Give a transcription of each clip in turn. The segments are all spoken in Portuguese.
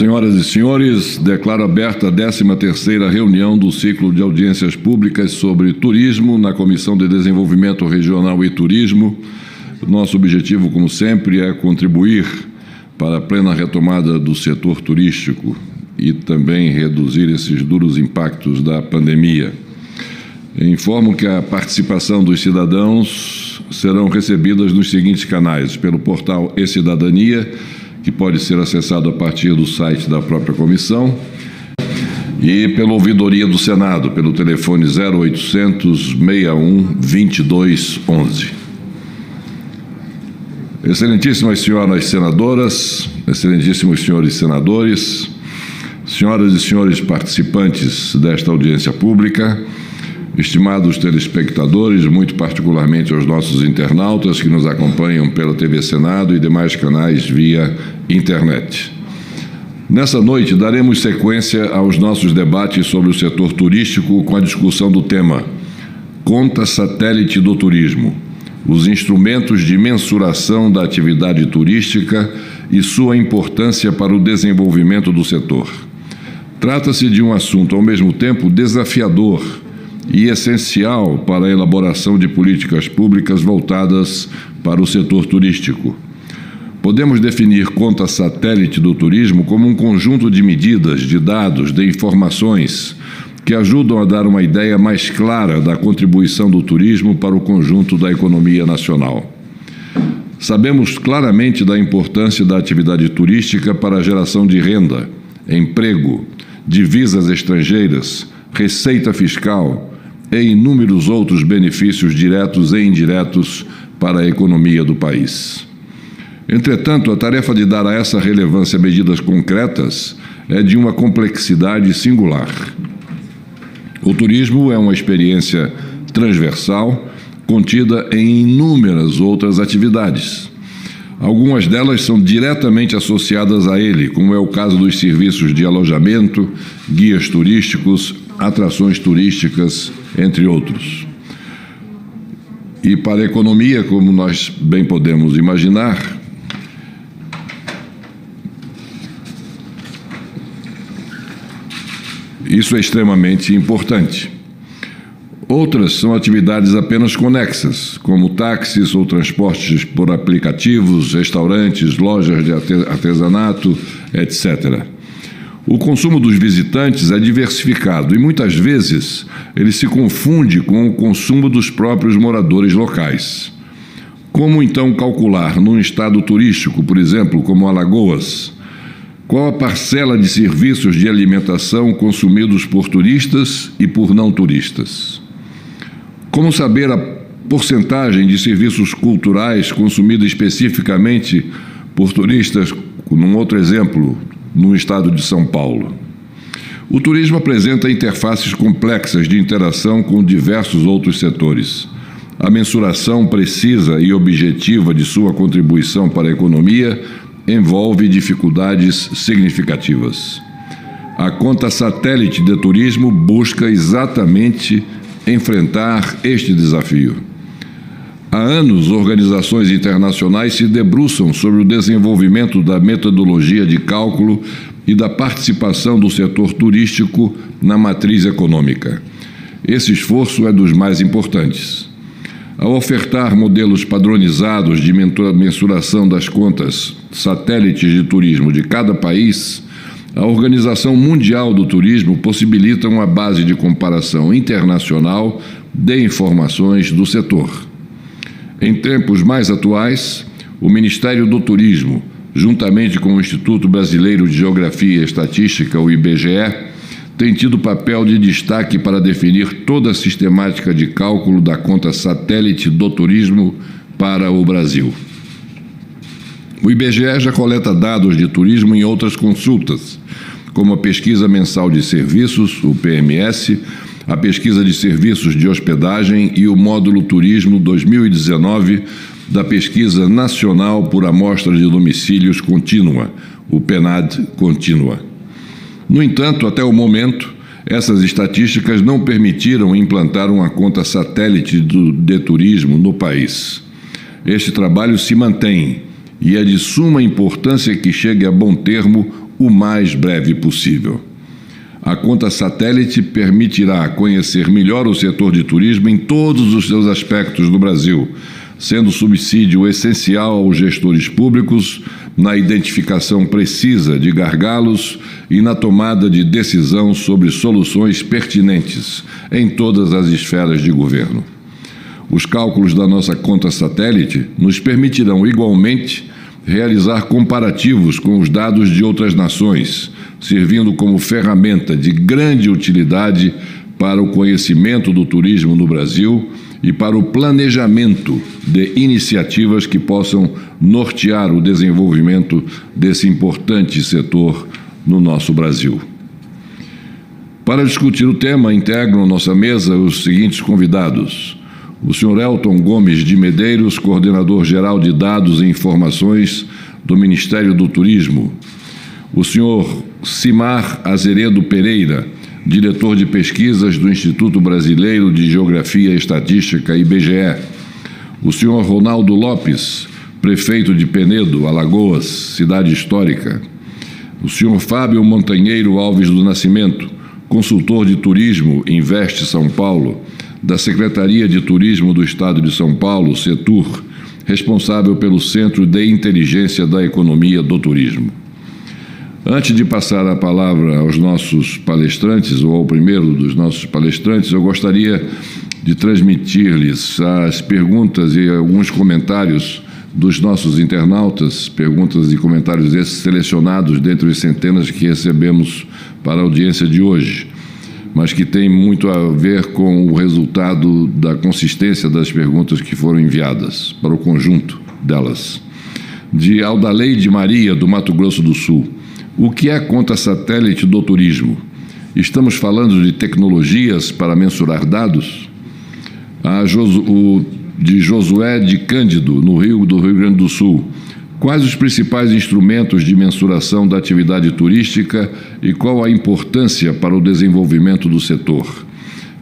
Senhoras e senhores, declaro aberta a 13ª reunião do ciclo de audiências públicas sobre turismo na Comissão de Desenvolvimento Regional e Turismo. Nosso objetivo, como sempre, é contribuir para a plena retomada do setor turístico e também reduzir esses duros impactos da pandemia. Informo que a participação dos cidadãos serão recebidas nos seguintes canais: pelo portal e-Cidadania, que pode ser acessado a partir do site da própria comissão, e pela ouvidoria do Senado, pelo telefone 0800 61 22 11. Excelentíssimas senhoras senadoras, excelentíssimos senhores senadores, senhoras e senhores participantes desta audiência pública, estimados telespectadores, muito particularmente aos nossos internautas que nos acompanham pela TV Senado e demais canais via internet. Nessa noite, daremos sequência aos nossos debates sobre o setor turístico com a discussão do tema Conta Satélite do Turismo, os instrumentos de mensuração da atividade turística e sua importância para o desenvolvimento do setor. Trata-se de um assunto, ao mesmo tempo, desafiador e essencial para a elaboração de políticas públicas voltadas para o setor turístico. Podemos definir conta satélite do turismo como um conjunto de medidas, de dados, de informações que ajudam a dar uma ideia mais clara da contribuição do turismo para o conjunto da economia nacional. Sabemos claramente da importância da atividade turística para a geração de renda, emprego, divisas estrangeiras, receita fiscal e inúmeros outros benefícios diretos e indiretos para a economia do país. Entretanto, a tarefa de dar a essa relevância medidas concretas é de uma complexidade singular. O turismo é uma experiência transversal, contida em inúmeras outras atividades. Algumas delas são diretamente associadas a ele, como é o caso dos serviços de alojamento, guias turísticos, atrações turísticas, entre outros. E para a economia, como nós bem podemos imaginar, isso é extremamente importante. Outras são atividades apenas conexas, como táxis ou transportes por aplicativos, restaurantes, lojas de artesanato, etc. O consumo dos visitantes é diversificado e, muitas vezes, ele se confunde com o consumo dos próprios moradores locais. Como, então, calcular, num estado turístico, por exemplo, como Alagoas, qual a parcela de serviços de alimentação consumidos por turistas e por não turistas? Como saber a porcentagem de serviços culturais consumida especificamente por turistas, num outro exemplo, no estado de São Paulo? O turismo apresenta interfaces complexas de interação com diversos outros setores. A mensuração precisa e objetiva de sua contribuição para a economia envolve dificuldades significativas. A conta satélite de turismo busca exatamente enfrentar este desafio. Há anos, organizações internacionais se debruçam sobre o desenvolvimento da metodologia de cálculo e da participação do setor turístico na matriz econômica. Esse esforço é dos mais importantes. Ao ofertar modelos padronizados de mensuração das contas satélites de turismo de cada país, a Organização Mundial do Turismo possibilita uma base de comparação internacional de informações do setor. Em tempos mais atuais, o Ministério do Turismo, juntamente com o Instituto Brasileiro de Geografia e Estatística, o IBGE, tem tido papel de destaque para definir toda a sistemática de cálculo da conta satélite do turismo para o Brasil. O IBGE já coleta dados de turismo em outras consultas, como a Pesquisa Mensal de Serviços, o PMS, a Pesquisa de Serviços de Hospedagem e o Módulo Turismo 2019 da Pesquisa Nacional por Amostra de Domicílios Contínua, o PNAD Contínua. No entanto, até o momento, essas estatísticas não permitiram implantar uma conta satélite de turismo no país. Este trabalho se mantém e é de suma importância que chegue a bom termo o mais breve possível. A conta satélite permitirá conhecer melhor o setor de turismo em todos os seus aspectos no Brasil, sendo subsídio essencial aos gestores públicos na identificação precisa de gargalos e na tomada de decisão sobre soluções pertinentes em todas as esferas de governo. Os cálculos da nossa conta satélite nos permitirão igualmente realizar comparativos com os dados de outras nações, servindo como ferramenta de grande utilidade para o conhecimento do turismo no Brasil e para o planejamento de iniciativas que possam nortear o desenvolvimento desse importante setor no nosso Brasil. Para discutir o tema, integram nossa mesa os seguintes convidados: o senhor Elton Gomes de Medeiros, coordenador-geral de Dados e Informações do Ministério do Turismo; o senhor Simar Azeredo Pereira, diretor de pesquisas do Instituto Brasileiro de Geografia e Estatística, IBGE; o senhor Ronaldo Lopes, prefeito de Penedo, Alagoas, cidade histórica; o senhor Fábio Montanheiro Alves do Nascimento, consultor de turismo Investe São Paulo, da Secretaria de Turismo do Estado de São Paulo, Setur, responsável pelo Centro de Inteligência da Economia do Turismo. Antes de passar a palavra aos nossos palestrantes, ou ao primeiro dos nossos palestrantes, eu gostaria de transmitir-lhes as perguntas e alguns comentários dos nossos internautas, perguntas e comentários esses selecionados dentre as centenas que recebemos para a audiência de hoje, mas que tem muito a ver com o resultado da consistência das perguntas que foram enviadas, para o conjunto delas. De Aldaleide Maria, do Mato Grosso do Sul: o que é a conta satélite do turismo? Estamos falando de tecnologias para mensurar dados? De Josué de Cândido, do Rio Grande do Sul: quais os principais instrumentos de mensuração da atividade turística e qual a importância para o desenvolvimento do setor?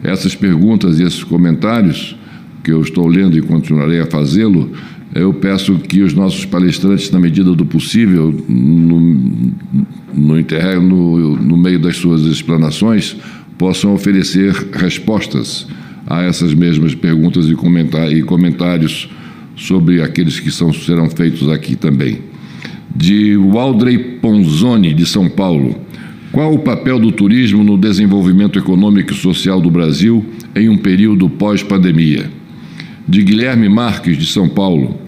Essas perguntas e esses comentários, que eu estou lendo e continuarei a fazê-lo, eu peço que os nossos palestrantes, na medida do possível, no meio das suas explanações, possam oferecer respostas a essas mesmas perguntas e comentários sobre aqueles que serão feitos aqui também. De Waldrey Ponzoni, de São Paulo: qual o papel do turismo no desenvolvimento econômico e social do Brasil em um período pós-pandemia? De Guilherme Marques, de São Paulo: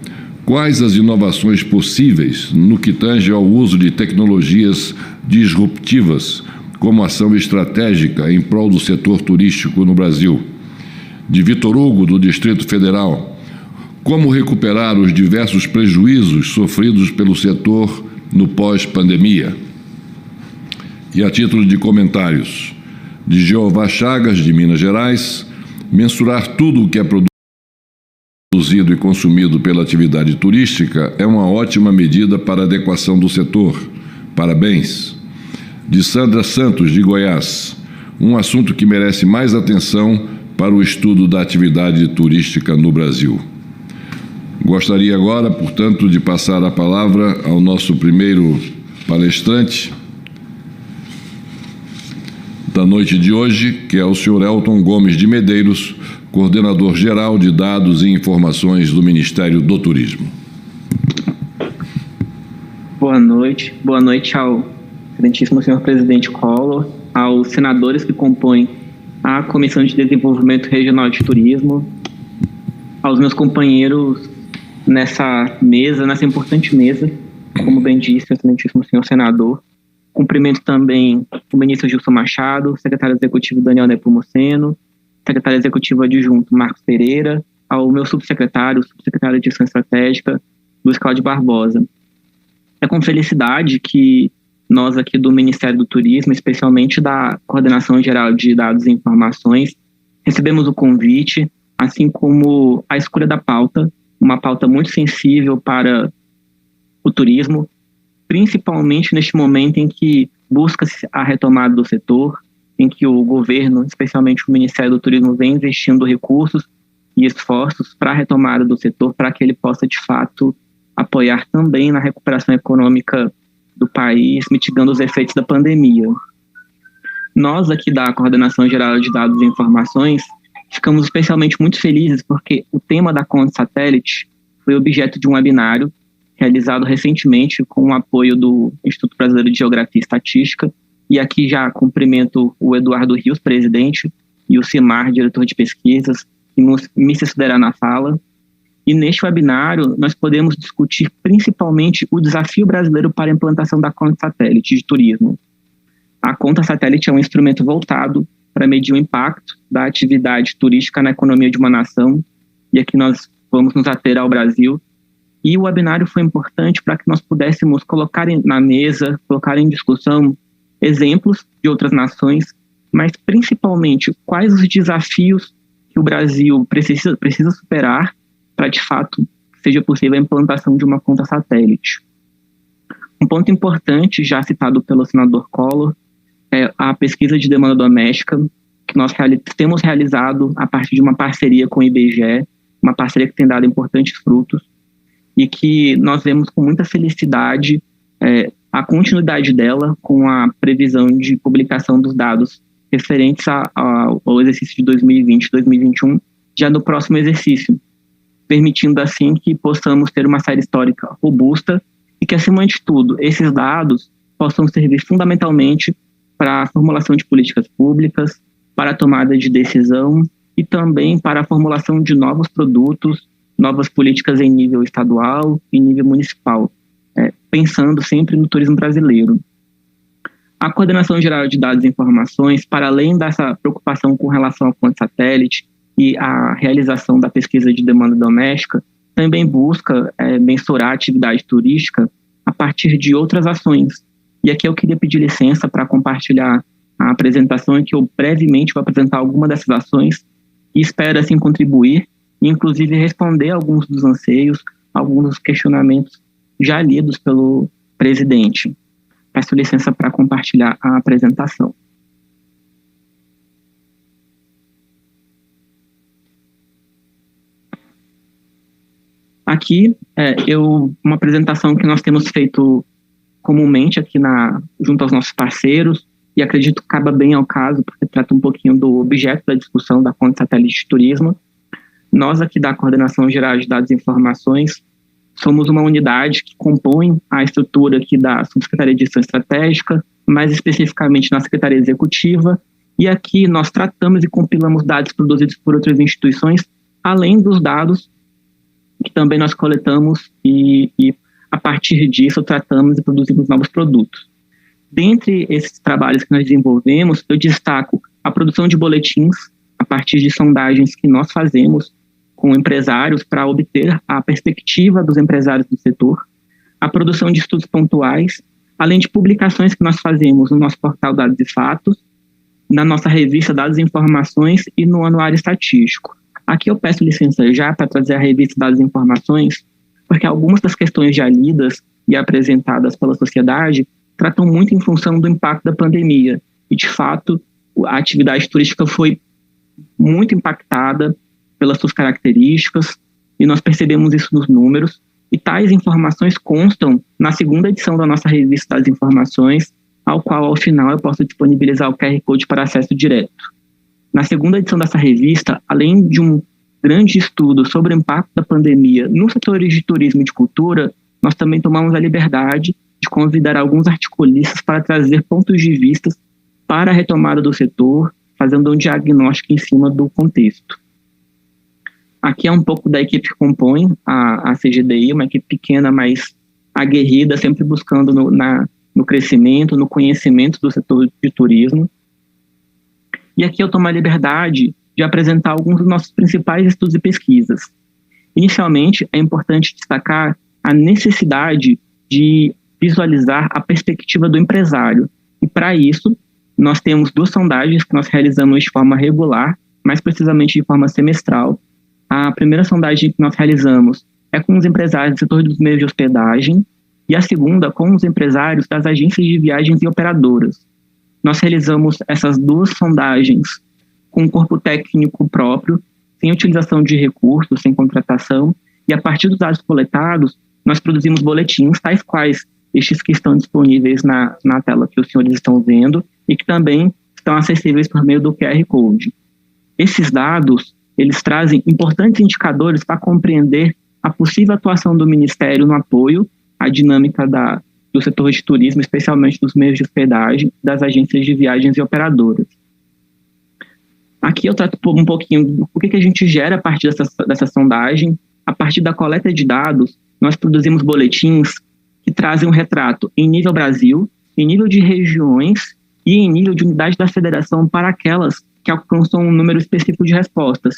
quais as inovações possíveis no que tange ao uso de tecnologias disruptivas como ação estratégica em prol do setor turístico no Brasil? De Vitor Hugo, do Distrito Federal: como recuperar os diversos prejuízos sofridos pelo setor no pós-pandemia? E a título de comentários, de Jeová Chagas, de Minas Gerais: mensurar tudo o que é produzido e consumido pela atividade turística é uma ótima medida para a adequação do setor. Parabéns. De Sandra Santos, de Goiás: um assunto que merece mais atenção para o estudo da atividade turística no Brasil. Gostaria agora, portanto, de passar a palavra ao nosso primeiro palestrante da noite de hoje, que é o senhor Elton Gomes de Medeiros, coordenador-geral de Dados e Informações do Ministério do Turismo. Boa noite ao excelentíssimo senhor presidente Collor, aos senadores que compõem a Comissão de Desenvolvimento Regional de Turismo, aos meus companheiros nessa importante mesa, como bem disse o excelentíssimo senhor senador. Cumprimento também o ministro Gilson Machado, secretário executivo Daniel Nepomuceno, secretário executivo adjunto Marcos Pereira, ao meu subsecretário de Gestão Estratégica, Luiz Cláudio Barbosa. É com felicidade que nós aqui do Ministério do Turismo, especialmente da Coordenação Geral de Dados e Informações, recebemos o convite, assim como a escolha da pauta, uma pauta muito sensível para o turismo, principalmente neste momento em que busca-se a retomada do setor, em que o governo, especialmente o Ministério do Turismo, vem investindo recursos e esforços para a retomada do setor, para que ele possa, de fato, apoiar também na recuperação econômica do país, mitigando os efeitos da pandemia. Nós aqui da Coordenação Geral de Dados e Informações ficamos especialmente muito felizes porque o tema da conta satélite foi objeto de um webinário realizado recentemente com o apoio do Instituto Brasileiro de Geografia e Estatística, e aqui já cumprimento o Eduardo Rios, presidente, e o Cimar, diretor de pesquisas, que me sucederá na fala. E neste webinário nós podemos discutir principalmente o desafio brasileiro para a implantação da conta satélite de turismo. A conta satélite é um instrumento voltado para medir o impacto da atividade turística na economia de uma nação, e aqui nós vamos nos ater ao Brasil. E o webinário foi importante para que nós pudéssemos colocar na mesa, colocar em discussão exemplos de outras nações, mas principalmente quais os desafios que o Brasil precisa superar para, de fato, seja possível a implantação de uma conta satélite. Um ponto importante, já citado pelo senador Collor, é a pesquisa de demanda doméstica, que nós temos realizado a partir de uma parceria com o IBGE, uma parceria que tem dado importantes frutos, e que nós vemos com muita felicidade a continuidade dela com a previsão de publicação dos dados referentes ao exercício de 2020 e 2021, já no próximo exercício, permitindo assim que possamos ter uma série histórica robusta e que, acima de tudo, esses dados possam servir fundamentalmente para a formulação de políticas públicas, para a tomada de decisão e também para a formulação de novos produtos, novas políticas em nível estadual e nível municipal, pensando sempre no turismo brasileiro. A Coordenação Geral de Dados e Informações, para além dessa preocupação com relação ao conta satélite e a realização da pesquisa de demanda doméstica, também busca mensurar a atividade turística a partir de outras ações. E aqui eu queria pedir licença para compartilhar a apresentação em que eu brevemente vou apresentar alguma dessas ações e espero assim contribuir e inclusive responder alguns dos anseios, alguns dos questionamentos já lidos pelo presidente. Peço licença para compartilhar a apresentação. Aqui uma apresentação que nós temos feito comumente aqui junto aos nossos parceiros, e acredito que acaba bem ao caso, porque trata um pouquinho do objeto da discussão da conta satélite de turismo. Nós aqui da Coordenação Geral de Dados e Informações somos uma unidade que compõe a estrutura aqui da Subsecretaria de Gestão Estratégica, mais especificamente na Secretaria Executiva, e aqui nós tratamos e compilamos dados produzidos por outras instituições, além dos dados que também nós coletamos e a partir disso tratamos e produzimos novos produtos. Dentre esses trabalhos que nós desenvolvemos, eu destaco a produção de boletins a partir de sondagens que nós fazemos com empresários para obter a perspectiva dos empresários do setor, a produção de estudos pontuais, além de publicações que nós fazemos no nosso portal Dados e Fatos, na nossa revista Dados e Informações e no Anuário Estatístico. Aqui eu peço licença já para trazer a revista Dados e Informações, porque algumas das questões já lidas e apresentadas pela sociedade tratam muito em função do impacto da pandemia. E, de fato, a atividade turística foi muito impactada pelas suas características, e nós percebemos isso nos números, e tais informações constam na segunda edição da nossa revista das informações, ao qual, ao final, eu posso disponibilizar o QR Code para acesso direto. Na segunda edição dessa revista, além de um grande estudo sobre o impacto da pandemia nos setores de turismo e de cultura, nós também tomamos a liberdade de convidar alguns articulistas para trazer pontos de vista para a retomada do setor, fazendo um diagnóstico em cima do contexto. Aqui é um pouco da equipe que compõe a CGDI, uma equipe pequena, mas aguerrida, sempre buscando no crescimento, no conhecimento do setor de turismo. E aqui eu tomo a liberdade de apresentar alguns dos nossos principais estudos e pesquisas. Inicialmente, é importante destacar a necessidade de visualizar a perspectiva do empresário. E para isso, nós temos 2 sondagens que nós realizamos de forma regular, mais precisamente de forma semestral. A primeira sondagem que nós realizamos é com os empresários do setor dos meios de hospedagem e a segunda com os empresários das agências de viagens e operadoras. Nós realizamos essas 2 sondagens com um corpo técnico próprio, sem utilização de recursos, sem contratação, e a partir dos dados coletados, nós produzimos boletins, tais quais estes que estão disponíveis na tela que os senhores estão vendo e que também estão acessíveis por meio do QR Code. Esses dados, eles trazem importantes indicadores para compreender a possível atuação do Ministério no apoio à dinâmica do setor de turismo, especialmente dos meios de hospedagem, das agências de viagens e operadoras. Aqui eu trato um pouquinho do que a gente gera a partir dessa sondagem. A partir da coleta de dados, nós produzimos boletins que trazem um retrato em nível Brasil, em nível de regiões e em nível de unidade da federação para aquelas que alcançam um número específico de respostas.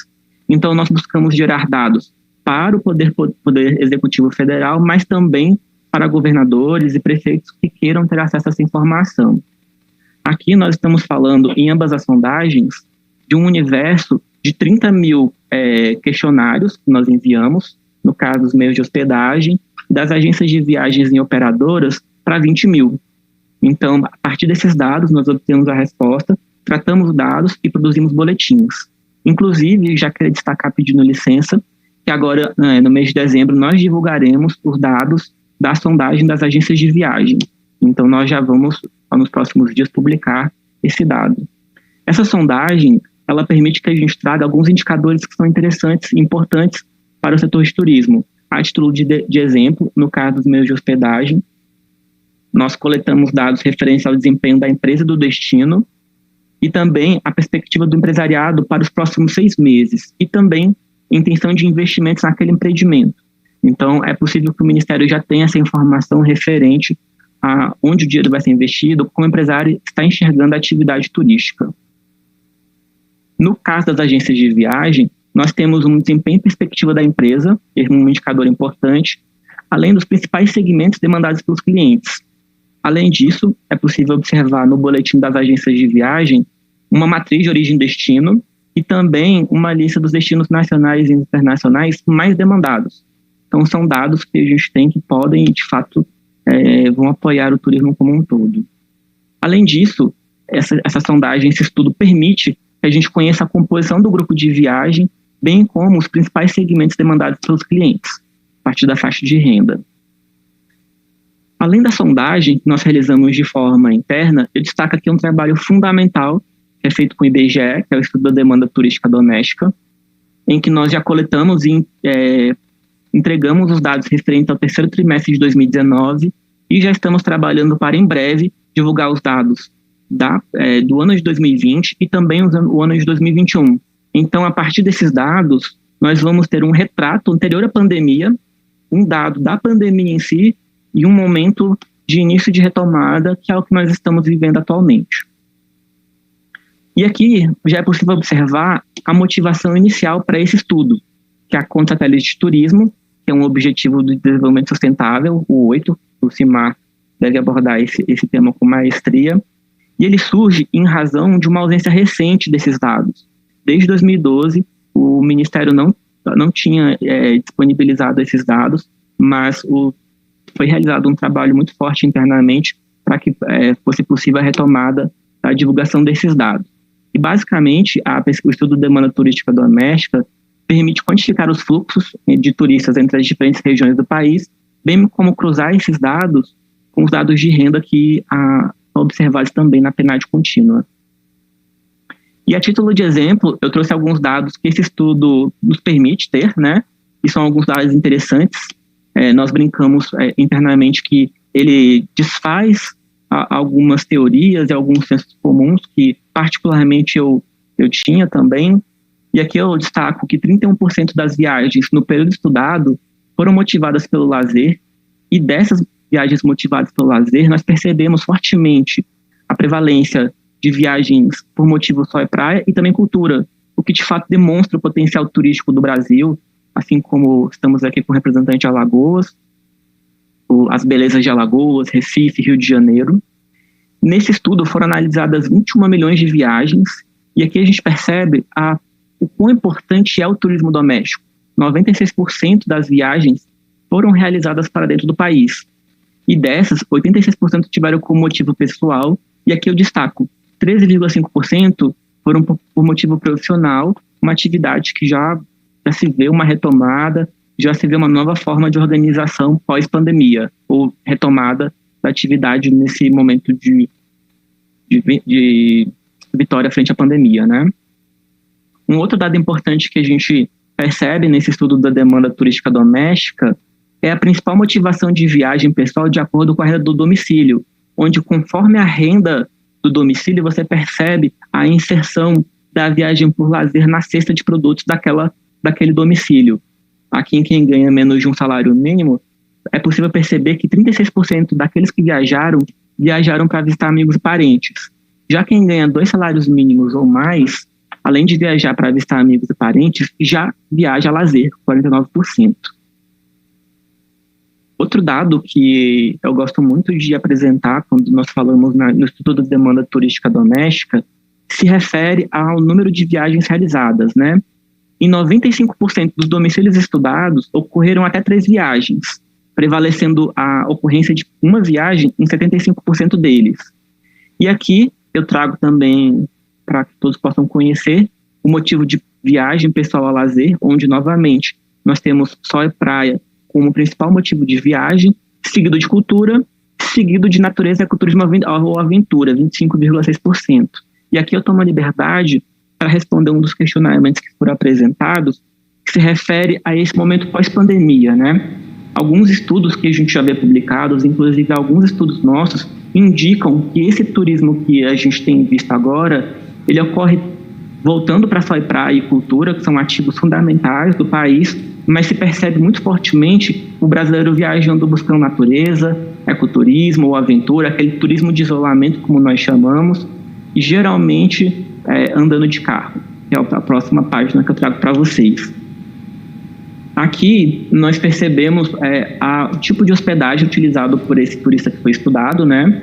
Então, nós buscamos gerar dados para o Poder Executivo Federal, mas também para governadores e prefeitos que queiram ter acesso a essa informação. Aqui nós estamos falando, em ambas as sondagens, de um universo de 30 mil questionários que nós enviamos, no caso dos meios de hospedagem, das agências de viagens e operadoras para 20 mil. Então, a partir desses dados, nós obtemos a resposta, tratamos dados e produzimos boletins. Inclusive, já queria destacar, pedindo licença, que agora, no mês de dezembro, nós divulgaremos os dados da sondagem das agências de viagem. Então, nós já vamos, nos próximos dias, publicar esse dado. Essa sondagem, ela permite que a gente traga alguns indicadores que são interessantes e importantes para o setor de turismo. A título de exemplo, no caso dos meios de hospedagem, nós coletamos dados referentes ao desempenho da empresa do destino e também a perspectiva do empresariado para os próximos 6 meses e também intenção de investimentos naquele empreendimento. Então, é possível que o Ministério já tenha essa informação referente a onde o dinheiro vai ser investido, como o empresário está enxergando a atividade turística. No caso das agências de viagem, nós temos um desempenho e perspectiva da empresa, um indicador importante, além dos principais segmentos demandados pelos clientes. Além disso, é possível observar no boletim das agências de viagem uma matriz de origem e destino e também uma lista dos destinos nacionais e internacionais mais demandados. Então, são dados que a gente tem que podem, de fato, vão apoiar o turismo como um todo. Além disso, essa sondagem, esse estudo permite que a gente conheça a composição do grupo de viagem, bem como os principais segmentos demandados pelos clientes, a partir da faixa de renda. Além da sondagem que nós realizamos de forma interna, eu destaco aqui um trabalho fundamental que é feito com o IBGE, que é o Estudo da Demanda Turística Doméstica, em que nós já coletamos e entregamos os dados referentes ao terceiro trimestre de 2019 e já estamos trabalhando para, em breve, divulgar os dados do ano de 2020 e também o ano de 2021. Então, a partir desses dados, nós vamos ter um retrato anterior à pandemia, um dado da pandemia em si e um momento de início de retomada, que é o que nós estamos vivendo atualmente. E aqui já é possível observar a motivação inicial para esse estudo, que é a Conta Satélite de Turismo, que é um objetivo do desenvolvimento sustentável, o 8, o CIMAR deve abordar esse tema com maestria, e ele surge em razão de uma ausência recente desses dados. Desde 2012, o Ministério não tinha disponibilizado esses dados, mas foi realizado um trabalho muito forte internamente para que fosse possível a retomada da divulgação desses dados. E, basicamente, o estudo de demanda turística doméstica permite quantificar os fluxos de turistas entre as diferentes regiões do país, bem como cruzar esses dados com os dados de renda que são observados também na PNAD contínua. E a título de exemplo, eu trouxe alguns dados que esse estudo nos permite ter, né? E são alguns dados interessantes. Nós brincamos internamente que ele desfaz algumas teorias e alguns sensos comuns que particularmente eu tinha também. E aqui eu destaco que 31% das viagens no período estudado foram motivadas pelo lazer, e dessas viagens motivadas pelo lazer, nós percebemos fortemente a prevalência de viagens por motivo só e praia e também cultura, o que de fato demonstra o potencial turístico do Brasil, assim como estamos aqui com o representante de Alagoas, as belezas de Alagoas, Recife, Rio de Janeiro. Nesse estudo foram analisadas 21 milhões de viagens, e aqui a gente percebe o quão importante é o turismo doméstico. 96% das viagens foram realizadas para dentro do país, e dessas, 86% tiveram como motivo pessoal, e aqui eu destaco, 13,5% foram por motivo profissional, uma atividade que já se vê uma retomada, já se vê uma nova forma de organização pós-pandemia, ou retomada da atividade nesse momento de vitória frente à pandemia, né? Um outro dado importante que a gente percebe nesse estudo da demanda turística doméstica é a principal motivação de viagem pessoal de acordo com a renda do domicílio, onde conforme a renda do domicílio você percebe a inserção da viagem por lazer na cesta de produtos daquele domicílio. Aqui, em quem ganha menos de um salário mínimo, é possível perceber que 36% daqueles que viajaram para visitar amigos e parentes. Já quem ganha 2 salários mínimos ou mais, além de viajar para visitar amigos e parentes, já viaja a lazer, 49%. Outro dado que eu gosto muito de apresentar quando nós falamos no estudo da demanda turística doméstica se refere ao número de viagens realizadas, né? Em 95% dos domicílios estudados, ocorreram até 3 viagens, prevalecendo a ocorrência de uma viagem em 75% deles. E aqui eu trago também, para que todos possam conhecer, o motivo de viagem pessoal a lazer, onde, novamente, nós temos sol e praia como principal motivo de viagem, seguido de cultura, seguido de natureza, ecoturismo ou aventura, 25,6%. E aqui eu tomo a liberdade para responder um dos questionamentos que foram apresentados, que se refere a esse momento pós-pandemia, né? Alguns estudos que a gente já vê publicados, inclusive alguns estudos nossos, indicam que esse turismo que a gente tem visto agora, ele ocorre voltando para sol e praia e cultura, que são ativos fundamentais do país, mas se percebe muito fortemente o brasileiro viajando buscando natureza, ecoturismo ou aventura, aquele turismo de isolamento, como nós chamamos, e geralmente andando de carro, que é a próxima página que eu trago para vocês. Aqui nós percebemos o tipo de hospedagem utilizado por esse turista que foi estudado, né?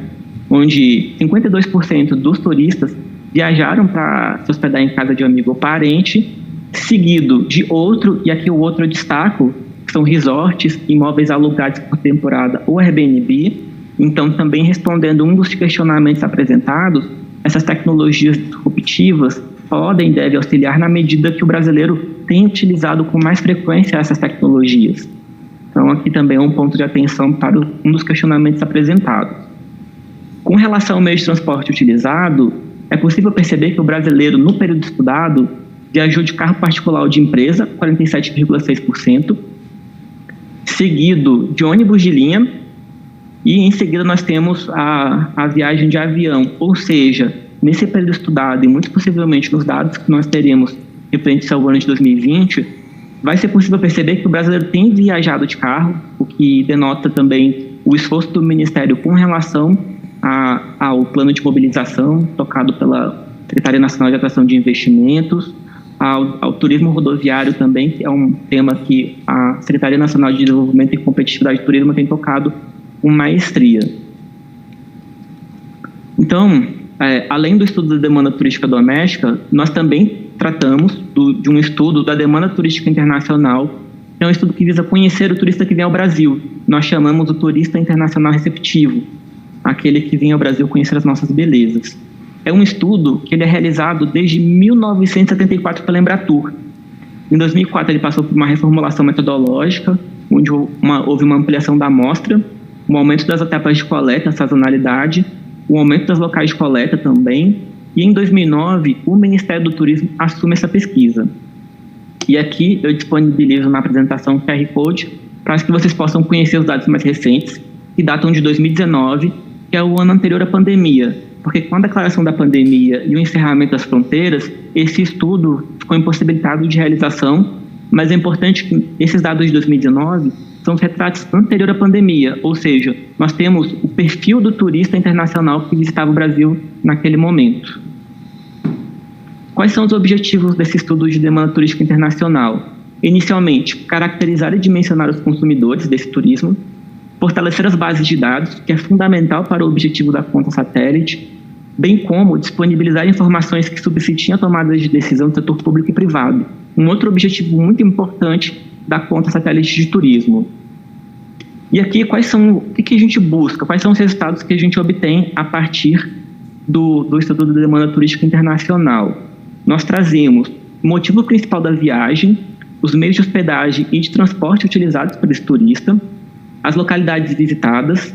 Onde 52% dos turistas viajaram para se hospedar em casa de um amigo ou parente, seguido de outro, e aqui o outro eu destaco, que são resorts, imóveis alugados por temporada ou Airbnb. Então, também respondendo um dos questionamentos apresentados, essas tecnologias disruptivas podem e devem auxiliar na medida que o brasileiro tem utilizado com mais frequência essas tecnologias. Então, aqui também é um ponto de atenção para um dos questionamentos apresentados. Com relação ao meio de transporte utilizado, é possível perceber que o brasileiro, no período estudado, viajou de carro particular ou de empresa, 47,6%, seguido de ônibus de linha, e em seguida nós temos a viagem de avião, ou seja, nesse período estudado e muito possivelmente nos dados que nós teremos referentes ao ano de 2020, vai ser possível perceber que o brasileiro tem viajado de carro, o que denota também o esforço do Ministério com relação ao plano de mobilização tocado pela Secretaria Nacional de Atração de Investimentos, ao turismo rodoviário também, que é um tema que a Secretaria Nacional de Desenvolvimento e Competitividade do Turismo tem tocado com maestria. Então, além do estudo da demanda turística doméstica, nós também tratamos de um estudo da demanda turística internacional, que é um estudo que visa conhecer o turista que vem ao Brasil. Nós chamamos o turista internacional receptivo, aquele que vem ao Brasil conhecer as nossas belezas. É um estudo que ele é realizado desde 1974 pela Embratur. Em 2004 ele passou por uma reformulação metodológica, onde houve uma ampliação da amostra, um aumento das etapas de coleta, sazonalidade, o aumento das locais de coleta também, e em 2009 o Ministério do Turismo assume essa pesquisa. E aqui eu disponibilizo na apresentação o QR Code para que vocês possam conhecer os dados mais recentes, que datam de 2019, que é o ano anterior à pandemia, porque com a declaração da pandemia e o encerramento das fronteiras, esse estudo ficou impossibilitado de realização, mas é importante que esses dados de 2019 são os retratos anterior à pandemia, ou seja, nós temos o perfil do turista internacional que visitava o Brasil naquele momento. Quais são os objetivos desse estudo de demanda turística internacional? Inicialmente, caracterizar e dimensionar os consumidores desse turismo, fortalecer as bases de dados, que é fundamental para o objetivo da conta satélite, bem como disponibilizar informações que subsidiem a tomada de decisão do setor público e privado. Um outro objetivo muito importante da conta satélite de turismo. E aqui, o que a gente busca? Quais são os resultados que a gente obtém a partir do estudo da demanda turística internacional? Nós trazemos o motivo principal da viagem, os meios de hospedagem e de transporte utilizados por esse turista, as localidades visitadas,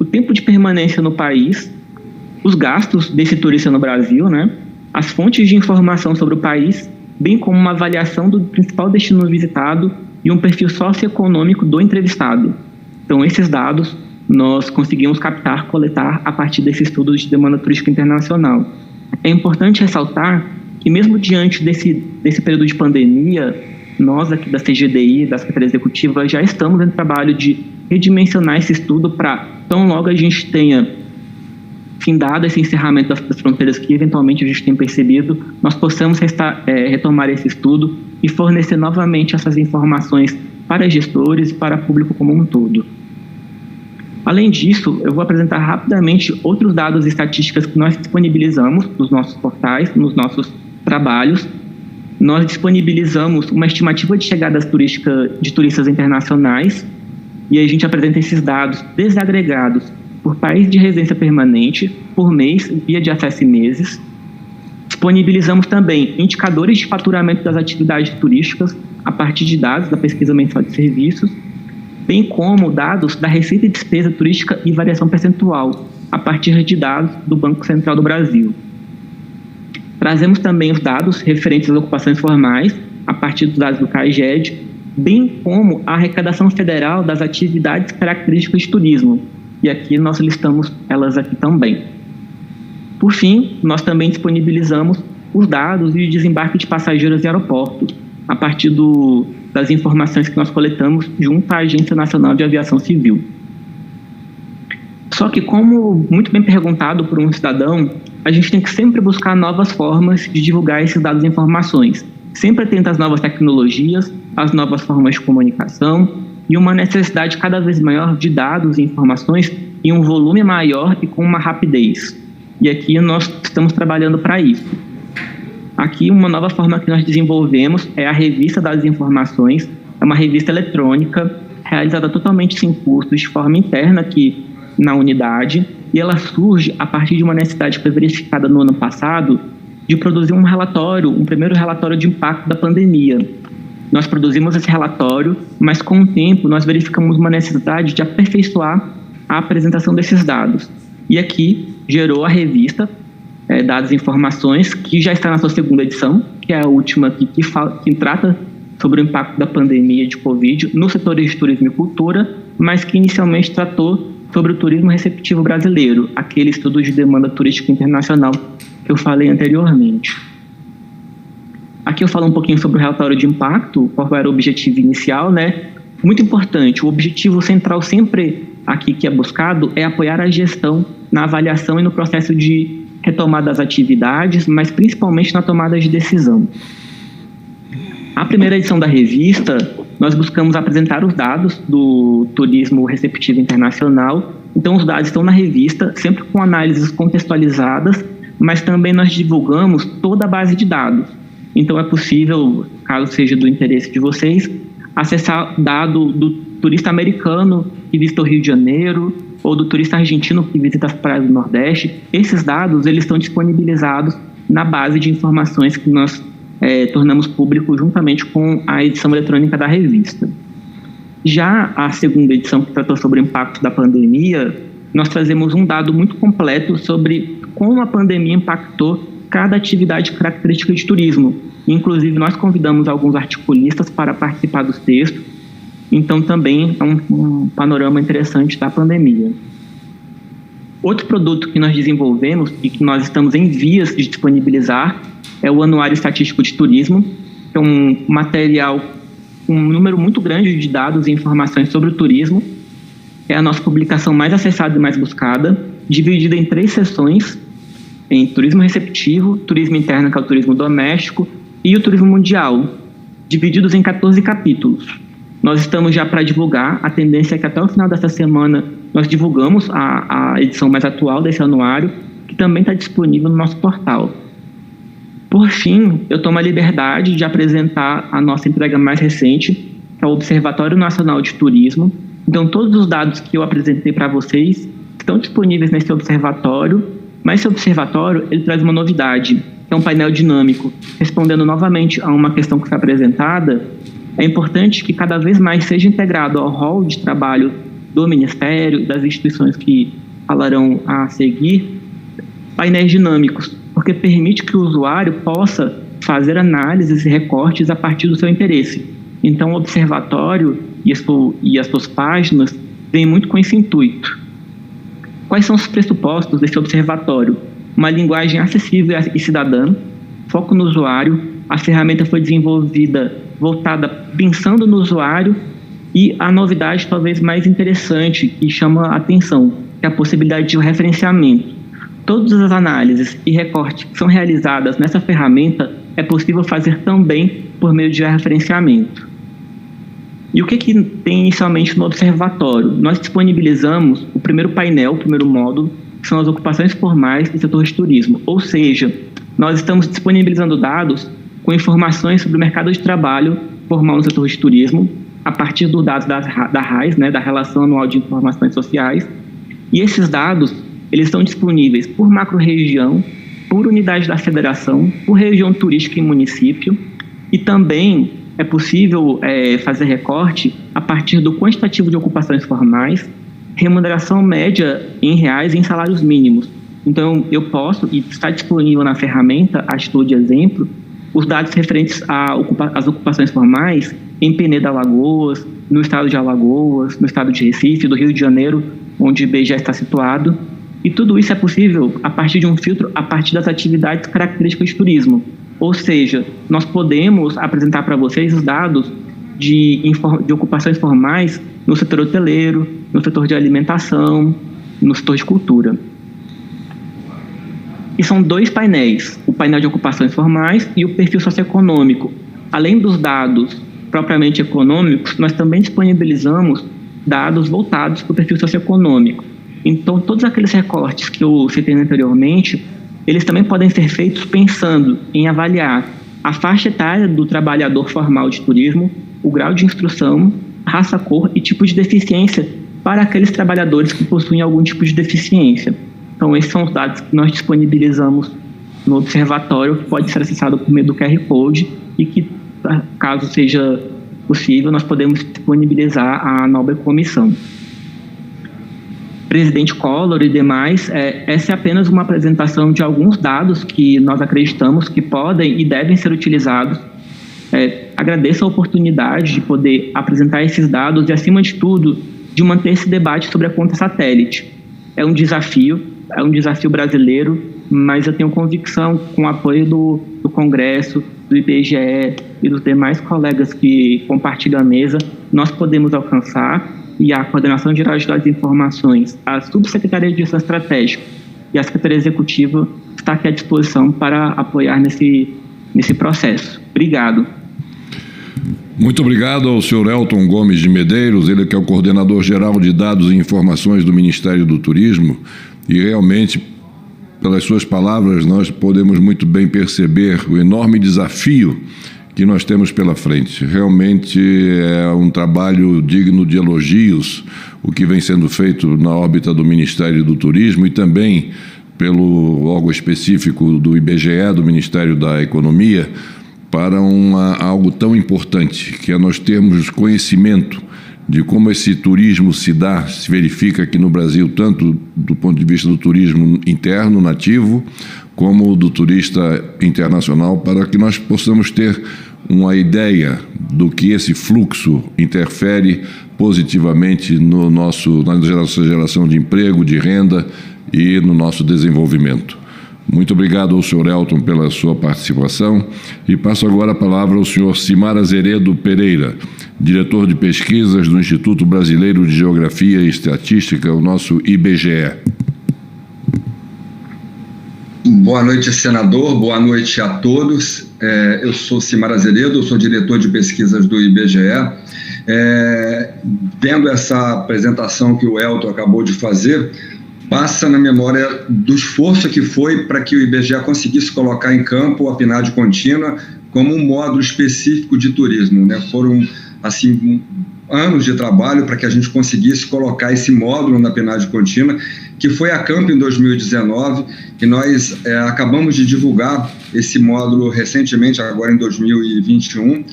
o tempo de permanência no país, os gastos desse turista no Brasil, né? As fontes de informação sobre o país, bem como uma avaliação do principal destino visitado e um perfil socioeconômico do entrevistado. Então, esses dados nós conseguimos captar, coletar a partir desse estudo de demanda turística internacional. É importante ressaltar que mesmo diante desse período de pandemia, nós aqui da CGDI, da Secretaria Executiva, já estamos em trabalho de redimensionar esse estudo para, tão logo a gente tenha findado esse encerramento das fronteiras que eventualmente a gente tem percebido, nós possamos retomar esse estudo e fornecer novamente essas informações para gestores e para o público como um todo. Além disso, eu vou apresentar rapidamente outros dados e estatísticas que nós disponibilizamos nos nossos portais, nos nossos trabalhos. Nós disponibilizamos uma estimativa de chegadas de turistas internacionais e a gente apresenta esses dados desagregados por país de residência permanente, por mês, via de acesso em meses. Disponibilizamos também indicadores de faturamento das atividades turísticas a partir de dados da pesquisa mensal de serviços, bem como dados da receita e despesa turística e variação percentual, a partir de dados do Banco Central do Brasil. Trazemos também os dados referentes às ocupações formais, a partir dos dados do CAGED, bem como a arrecadação federal das atividades características de turismo, e aqui nós listamos elas aqui também. Por fim, nós também disponibilizamos os dados e o desembarque de passageiros em aeroportos, a partir das informações que nós coletamos junto à Agência Nacional de Aviação Civil. Só que, como muito bem perguntado por um cidadão, a gente tem que sempre buscar novas formas de divulgar esses dados e informações, sempre atento às novas tecnologias, às novas formas de comunicação e uma necessidade cada vez maior de dados e informações em um volume maior e com uma rapidez. E aqui nós estamos trabalhando para isso. Aqui, uma nova forma que nós desenvolvemos é a Revista das Informações. É uma revista eletrônica, realizada totalmente sem custos, de forma interna aqui na unidade, e ela surge a partir de uma necessidade que foi verificada no ano passado de produzir um primeiro relatório de impacto da pandemia. Nós produzimos esse relatório, mas com o tempo nós verificamos uma necessidade de aperfeiçoar a apresentação desses dados. E aqui gerou a revista Dados e Informações, que já está na sua segunda edição, que é a última aqui, que trata sobre o impacto da pandemia de Covid nos setores de turismo e cultura, mas que inicialmente tratou sobre o turismo receptivo brasileiro, aquele estudo de demanda turística internacional que eu falei anteriormente. Aqui eu falo um pouquinho sobre o relatório de impacto, qual era o objetivo inicial, né? Muito importante, o objetivo central sempre aqui que é buscado é apoiar a gestão na avaliação e no processo de retomada das atividades, mas principalmente na tomada de decisão. A primeira edição da revista, nós buscamos apresentar os dados do turismo receptivo internacional. Então, os dados estão na revista, sempre com análises contextualizadas, mas também nós divulgamos toda a base de dados. Então, é possível, caso seja do interesse de vocês, acessar dado do turista americano que visita o Rio de Janeiro, ou do turista argentino que visita as praias do Nordeste. Esses dados eles estão disponibilizados na base de informações que nós tornamos público juntamente com a edição eletrônica da revista. Já a segunda edição, que tratou sobre o impacto da pandemia, nós trazemos um dado muito completo sobre como a pandemia impactou cada atividade característica de turismo. Inclusive, nós convidamos alguns articulistas para participar dos textos, então também é um panorama interessante da pandemia. Outro produto que nós desenvolvemos e que nós estamos em vias de disponibilizar é o Anuário Estatístico de Turismo, que é um material com um número muito grande de dados e informações sobre o turismo. É a nossa publicação mais acessada e mais buscada, dividida em 3 seções, em turismo receptivo, turismo interno, que é o turismo doméstico, e o turismo mundial, divididos em 14 capítulos. Nós estamos já para divulgar, a tendência é que até o final dessa semana nós divulgamos a edição mais atual desse anuário, que também está disponível no nosso portal. Por fim, eu tomo a liberdade de apresentar a nossa entrega mais recente, que é o Observatório Nacional de Turismo. Então, todos os dados que eu apresentei para vocês estão disponíveis nesse observatório, mas esse observatório ele traz uma novidade, que é um painel dinâmico. Respondendo novamente a uma questão que foi apresentada, é importante que cada vez mais seja integrado ao rol de trabalho do Ministério e das instituições que falarão a seguir, painéis dinâmicos, porque permite que o usuário possa fazer análises e recortes a partir do seu interesse. Então, o observatório e as suas páginas vêm muito com esse intuito. Quais são os pressupostos desse observatório? Uma linguagem acessível e cidadã, foco no usuário. A ferramenta foi desenvolvida voltada pensando no usuário, e a novidade talvez mais interessante que chama a atenção, que é a possibilidade de referenciamento. Todas as análises e recortes que são realizadas nessa ferramenta é possível fazer também por meio de referenciamento. E o que tem inicialmente no observatório? Nós disponibilizamos o primeiro painel, o primeiro módulo, que são as ocupações formais do setor de turismo. Ou seja, nós estamos disponibilizando dados com informações sobre o mercado de trabalho formal no setor de turismo, a partir dos dados da RAIS, da Relação Anual de Informações Sociais. E esses dados, eles estão disponíveis por macro-região, por unidade da federação, por região turística e município, e também é possível fazer recorte a partir do quantitativo de ocupações formais, remuneração média em reais e em salários mínimos. Então, eu posso, e está disponível na ferramenta Atitude Exemplo, os dados referentes às ocupações formais em Peneda, Alagoas, no estado de Alagoas, no estado de Recife, do Rio de Janeiro, onde o IBGE está situado. E tudo isso é possível a partir de um filtro, a partir das atividades características de turismo. Ou seja, nós podemos apresentar para vocês os dados de ocupações formais no setor hoteleiro, no setor de alimentação, no setor de cultura. E são 2 painéis, o painel de ocupações formais e o perfil socioeconômico. Além dos dados propriamente econômicos, nós também disponibilizamos dados voltados para o perfil socioeconômico. Então, todos aqueles recortes que eu citei anteriormente, eles também podem ser feitos pensando em avaliar a faixa etária do trabalhador formal de turismo, o grau de instrução, raça, cor e tipo de deficiência para aqueles trabalhadores que possuem algum tipo de deficiência. Então, esses são os dados que nós disponibilizamos no observatório, que pode ser acessado por meio do QR Code e que, caso seja possível, nós podemos disponibilizar à nobre comissão. Presidente Collor e demais, essa é apenas uma apresentação de alguns dados que nós acreditamos que podem e devem ser utilizados. Agradeço a oportunidade de poder apresentar esses dados e, acima de tudo, de manter esse debate sobre a conta satélite. É um desafio brasileiro, mas eu tenho convicção, com o apoio do Congresso, do IBGE e dos demais colegas que compartilham a mesa, nós podemos alcançar, e a Coordenação Geral de Dados e Informações, a Subsecretaria de Gestão Estratégica e a Secretaria Executiva está aqui à disposição para apoiar nesse processo. Obrigado. Muito obrigado ao senhor Elton Gomes de Medeiros, ele que é o Coordenador Geral de Dados e Informações do Ministério do Turismo, e realmente, pelas suas palavras, nós podemos muito bem perceber o enorme desafio que nós temos pela frente. Realmente é um trabalho digno de elogios, o que vem sendo feito na órbita do Ministério do Turismo e também pelo órgão específico do IBGE, do Ministério da Economia, para algo tão importante, que é nós termos conhecimento de como esse turismo se verifica aqui no Brasil, tanto do ponto de vista do turismo interno, nativo, como do turista internacional, para que nós possamos ter uma ideia do que esse fluxo interfere positivamente na nossa geração de emprego, de renda e no nosso desenvolvimento. Muito obrigado ao senhor Elton pela sua participação e passo agora a palavra ao senhor Cimar Azeredo Pereira, diretor de pesquisas do Instituto Brasileiro de Geografia e Estatística, o nosso IBGE. Boa noite, senador. Boa noite a todos. Eu sou Cimar Azeredo, eu sou diretor de pesquisas do IBGE. Vendo essa apresentação que o Elton acabou de fazer, passa na memória do esforço que foi para que o IBGE conseguisse colocar em campo a PNAD contínua como um módulo específico de turismo, né? Foram, assim, anos de trabalho para que a gente conseguisse colocar esse módulo na PNAD contínua, que foi a campo em 2019, e nós acabamos de divulgar esse módulo recentemente, agora em 2021.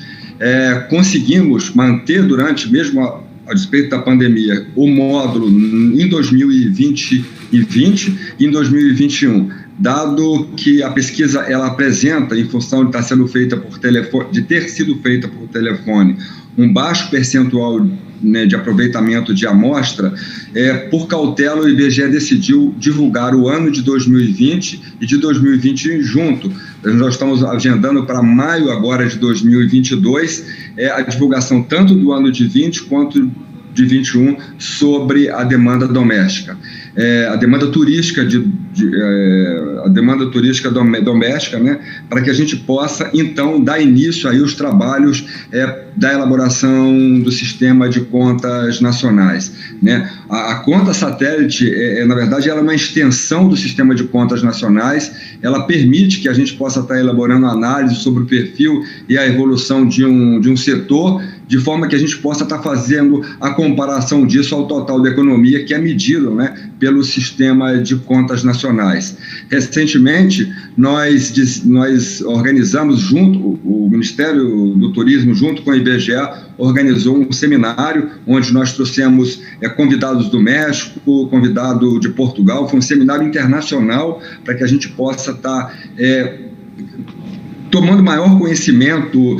Conseguimos manter durante mesmo a despeito da pandemia, o módulo em 2020 e em 2021. Dado que a pesquisa ela apresenta, em função de estar sendo feita por telefone, de ter sido feita por telefone, um baixo percentual, né, de aproveitamento de amostra, por cautela o IBGE decidiu divulgar o ano de 2020 e de 2021 junto. Nós estamos agendando para maio agora de 2022 a divulgação tanto do ano de 20 quanto de 21 sobre a demanda doméstica. A demanda turística doméstica, né, para que a gente possa, então, dar início aí aos trabalhos da elaboração do sistema de contas nacionais, né? A conta satélite, na verdade, ela é uma extensão do sistema de contas nacionais, ela permite que a gente possa estar elaborando análise sobre o perfil e a evolução de um setor, de forma que a gente possa estar fazendo a comparação disso ao total da economia, que é medido, né, pelo sistema de contas nacionais. Recentemente, nós organizamos junto, o Ministério do Turismo, junto com a IBGE, organizou um seminário onde nós trouxemos convidados do México, convidado de Portugal. Foi um seminário internacional para que a gente possa estar tomando maior conhecimento,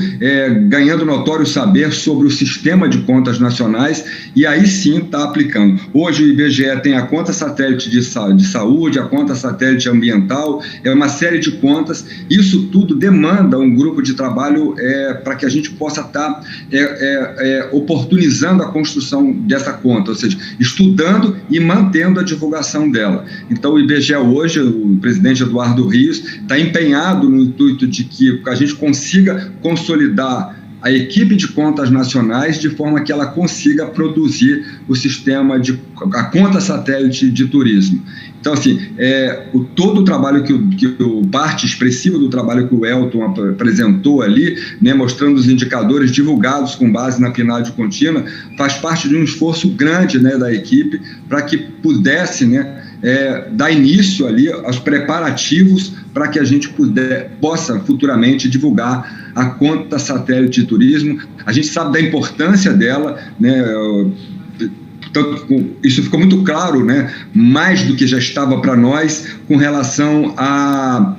ganhando notório saber sobre o sistema de contas nacionais, e aí sim está aplicando. Hoje o IBGE tem a conta satélite de saúde, a conta satélite ambiental, uma série de contas. Isso tudo demanda um grupo de trabalho para que a gente possa estar oportunizando a construção dessa conta, ou seja, estudando e mantendo a divulgação dela. Então o IBGE hoje, o presidente Eduardo Rios, está empenhado no intuito de que a gente consiga consolidar a equipe de contas nacionais de forma que ela consiga produzir o sistema a conta satélite de turismo. Então, assim, todo o trabalho parte expressiva do trabalho que o Elton apresentou ali, né, mostrando os indicadores divulgados com base na PNAD contínua, faz parte de um esforço grande, né, da equipe para que pudesse, né, dar início ali aos preparativos para que a gente possa futuramente divulgar a conta satélite de turismo. A gente sabe da importância dela, né? Então, isso ficou muito claro, né, mais do que já estava para nós com relação a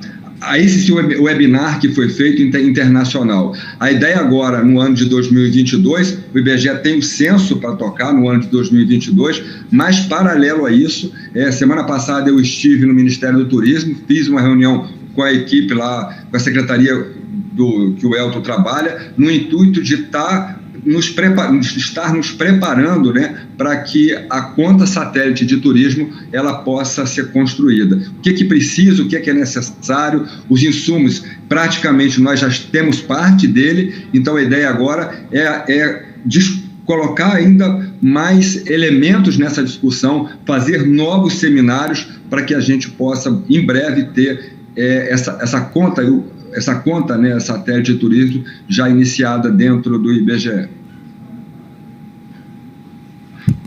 esse webinar que foi feito internacional. A ideia agora, no ano de 2022, o IBGE tem o censo para tocar no ano de 2022, mas paralelo a isso, semana passada eu estive no Ministério do Turismo, fiz uma reunião com a equipe lá, com a secretaria que o Elton trabalha, no intuito de estar nos preparando, né, para que a conta satélite de turismo ela possa ser construída. O que precisa, o que é necessário, os insumos, praticamente nós já temos parte dele, então a ideia agora é colocar ainda mais elementos nessa discussão, fazer novos seminários para que a gente possa, em breve, ter essa conta, né, satélite de turismo já iniciada dentro do IBGE.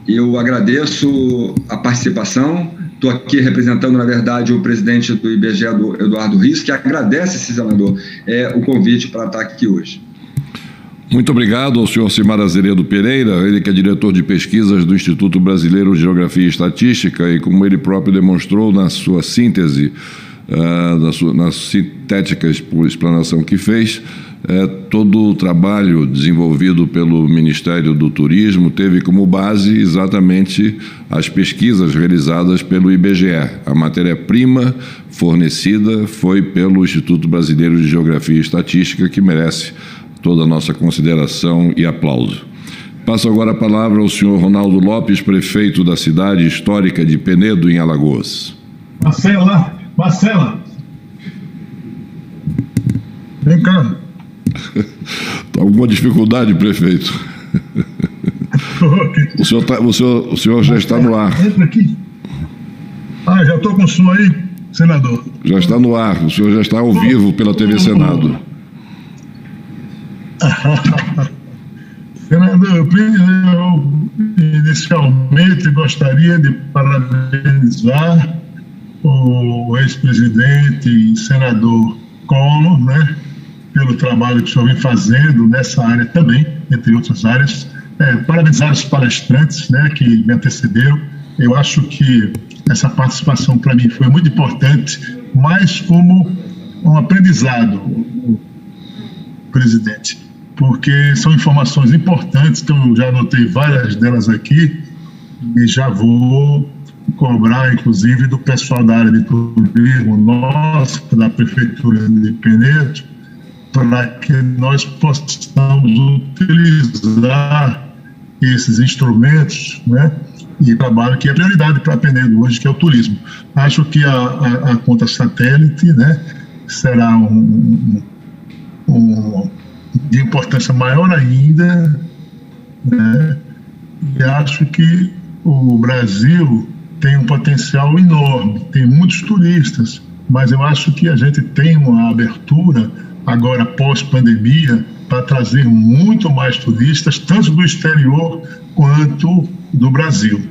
Eu agradeço a participação, estou aqui representando, na verdade, o presidente do IBGE, Eduardo Rios, que agradece, senador, o convite para estar aqui hoje. Muito obrigado ao senhor Cimar Azeredo Pereira, ele que é diretor de pesquisas do Instituto Brasileiro de Geografia e Estatística, e como ele próprio demonstrou na sua síntese, na sintética explanação que fez, todo o trabalho desenvolvido pelo Ministério do Turismo teve como base exatamente as pesquisas realizadas pelo IBGE. A matéria-prima fornecida foi pelo Instituto Brasileiro de Geografia e Estatística, que merece toda a nossa consideração e aplauso. Passo agora a palavra ao senhor Ronaldo Lopes, prefeito da cidade histórica de Penedo, em Alagoas. Marcela, vem cá. Está alguma dificuldade, prefeito? O senhor já está no ar. Entra aqui. Já estou com o som aí, senador. Já está no ar, o senhor já está ao vivo pela TV Senado. Senador, eu inicialmente gostaria de parabenizar o ex-presidente e senador Collor, né, pelo trabalho que o senhor vem fazendo nessa área também, entre outras áreas, parabenizar os palestrantes, né, que me antecederam. Eu acho que essa participação para mim foi muito importante, mas como um aprendizado, presidente, porque são informações importantes, que eu já anotei várias delas aqui e já vou cobrar, inclusive, do pessoal da área de turismo nossa, da Prefeitura de Penedo, para que nós possamos utilizar esses instrumentos, né, e trabalho que é prioridade para Penedo hoje, que é o turismo. Acho que a conta satélite, né, será de importância maior ainda, né, e acho que o Brasil tem um potencial enorme, tem muitos turistas, mas eu acho que a gente tem uma abertura agora pós-pandemia para trazer muito mais turistas, tanto do exterior quanto do Brasil.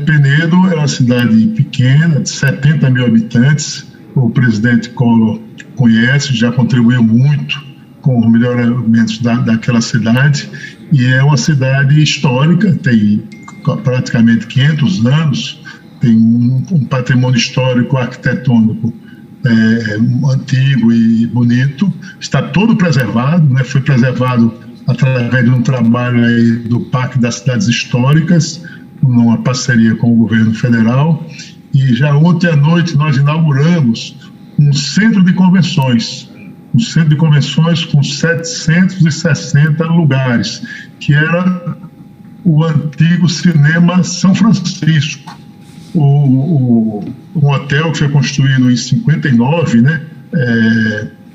Penedo é uma cidade pequena, de 70 mil habitantes, o presidente Collor conhece, já contribuiu muito com os melhoramentos daquela cidade, e é uma cidade histórica, tem praticamente 500 anos, tem um patrimônio histórico arquitetônico antigo e bonito, está todo preservado, né? Foi preservado através de um trabalho aí do Parque das Cidades Históricas, numa parceria com o governo federal, e já ontem à noite nós inauguramos um centro de convenções com 760 lugares, que era o antigo Cinema São Francisco, um hotel que foi construído em 59, né,